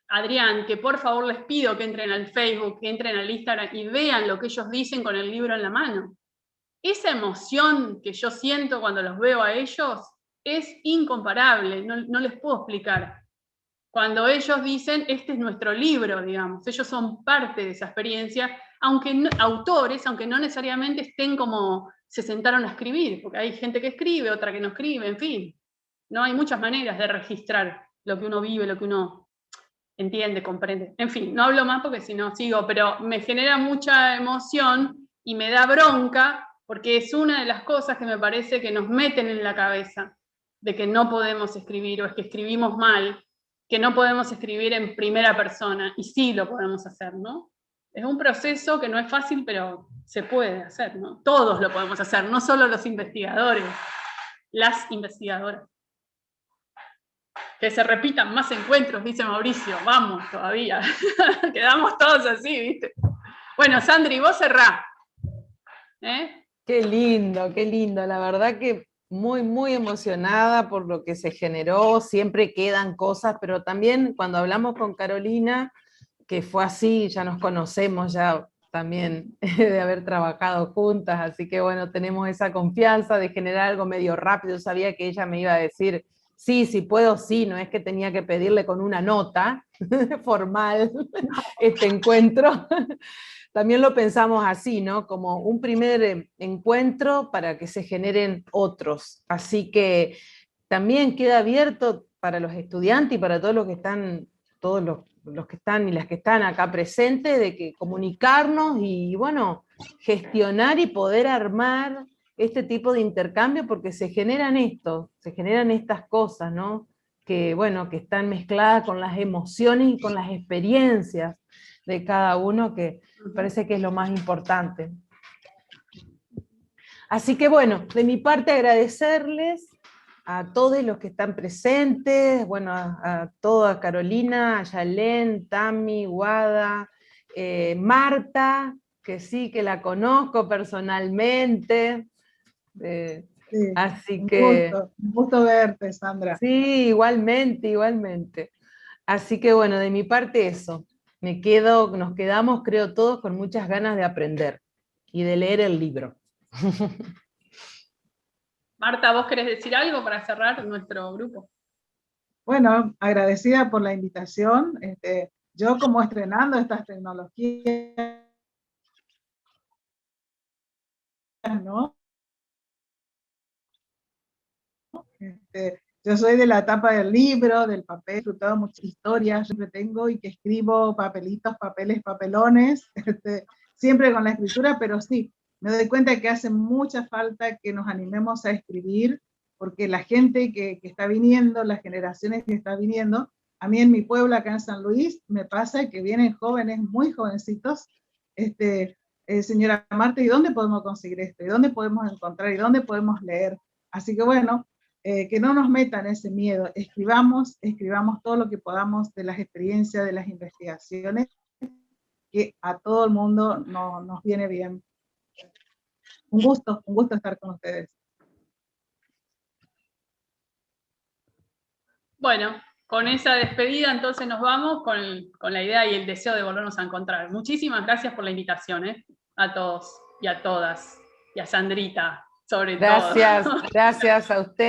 Adrián, que por favor les pido que entren al Facebook, que entren al Instagram y vean lo que ellos dicen con el libro en la mano. Esa emoción que yo siento cuando los veo a ellos es incomparable, no les puedo explicar. Cuando ellos dicen, este es nuestro libro, digamos, ellos son parte de esa experiencia, autores, aunque no necesariamente estén como se sentaron a escribir, porque hay gente que escribe, otra que no escribe, en fin. ¿No? Hay muchas maneras de registrar lo que uno vive, lo que uno entiende, comprende. En fin, no hablo más porque si no sigo, pero me genera mucha emoción y me da bronca, porque es una de las cosas que me parece que nos meten en la cabeza, de que no podemos escribir, o es que escribimos mal, que no podemos escribir en primera persona, y sí lo podemos hacer, ¿no? Es un proceso que no es fácil, pero se puede hacer, ¿no? Todos lo podemos hacer, no solo los investigadores, las investigadoras. Que se repitan más encuentros, dice Mauricio, vamos todavía, quedamos todos así, ¿viste? Bueno, Sandri, vos cerrá. Qué lindo, la verdad que muy emocionada por lo que se generó, siempre quedan cosas, pero también cuando hablamos con Carolina, que fue así, ya nos conocemos, ya también de haber trabajado juntas, así que bueno, tenemos esa confianza de generar algo medio rápido. Sabía que ella me iba a decir, sí, sí puedo, sí, no es que tenía que pedirle con una nota formal este encuentro. También lo pensamos así, ¿no? Como un primer encuentro para que se generen otros. Así que también queda abierto para los estudiantes y para todos los que están, los que están y las que están acá presentes, de que comunicarnos y, bueno, gestionar y poder armar este tipo de intercambio, porque se generan estas cosas, ¿no? Que, bueno, que están mezcladas con las emociones y con las experiencias de cada uno, que parece que es lo más importante. Así que, bueno, de mi parte agradecerles a todos los que están presentes, bueno, a toda Carolina, a Yalén, Tami, Guada, Marta, que sí, que la conozco personalmente, sí, así que... Un gusto verte, Sandra. Sí, igualmente. Así que bueno, de mi parte eso. Nos quedamos, creo, todos con muchas ganas de aprender y de leer el libro. Marta, ¿vos querés decir algo para cerrar nuestro grupo? Bueno, agradecida por la invitación. Yo como estrenando estas tecnologías, ¿no? Yo soy de la etapa del libro, del papel, he disfrutado muchas historias, siempre tengo y que escribo papelitos, papeles, papelones, siempre con la escritura, pero sí, me doy cuenta que hace mucha falta que nos animemos a escribir, porque la gente que está viniendo, las generaciones que están viniendo, a mí en mi pueblo, acá en San Luis, me pasa que vienen jóvenes, muy jovencitos, señora Marta, ¿y dónde podemos conseguir esto? ¿Y dónde podemos encontrar? ¿Y dónde podemos leer? Así que bueno, que no nos metan ese miedo, escribamos todo lo que podamos de las experiencias, de las investigaciones, que a todo el mundo nos viene bien. Un gusto estar con ustedes. Bueno, con esa despedida entonces nos vamos con la idea y el deseo de volvernos a encontrar. Muchísimas gracias por la invitación, a todos y a todas, y a Sandrita sobre todo. Gracias a usted.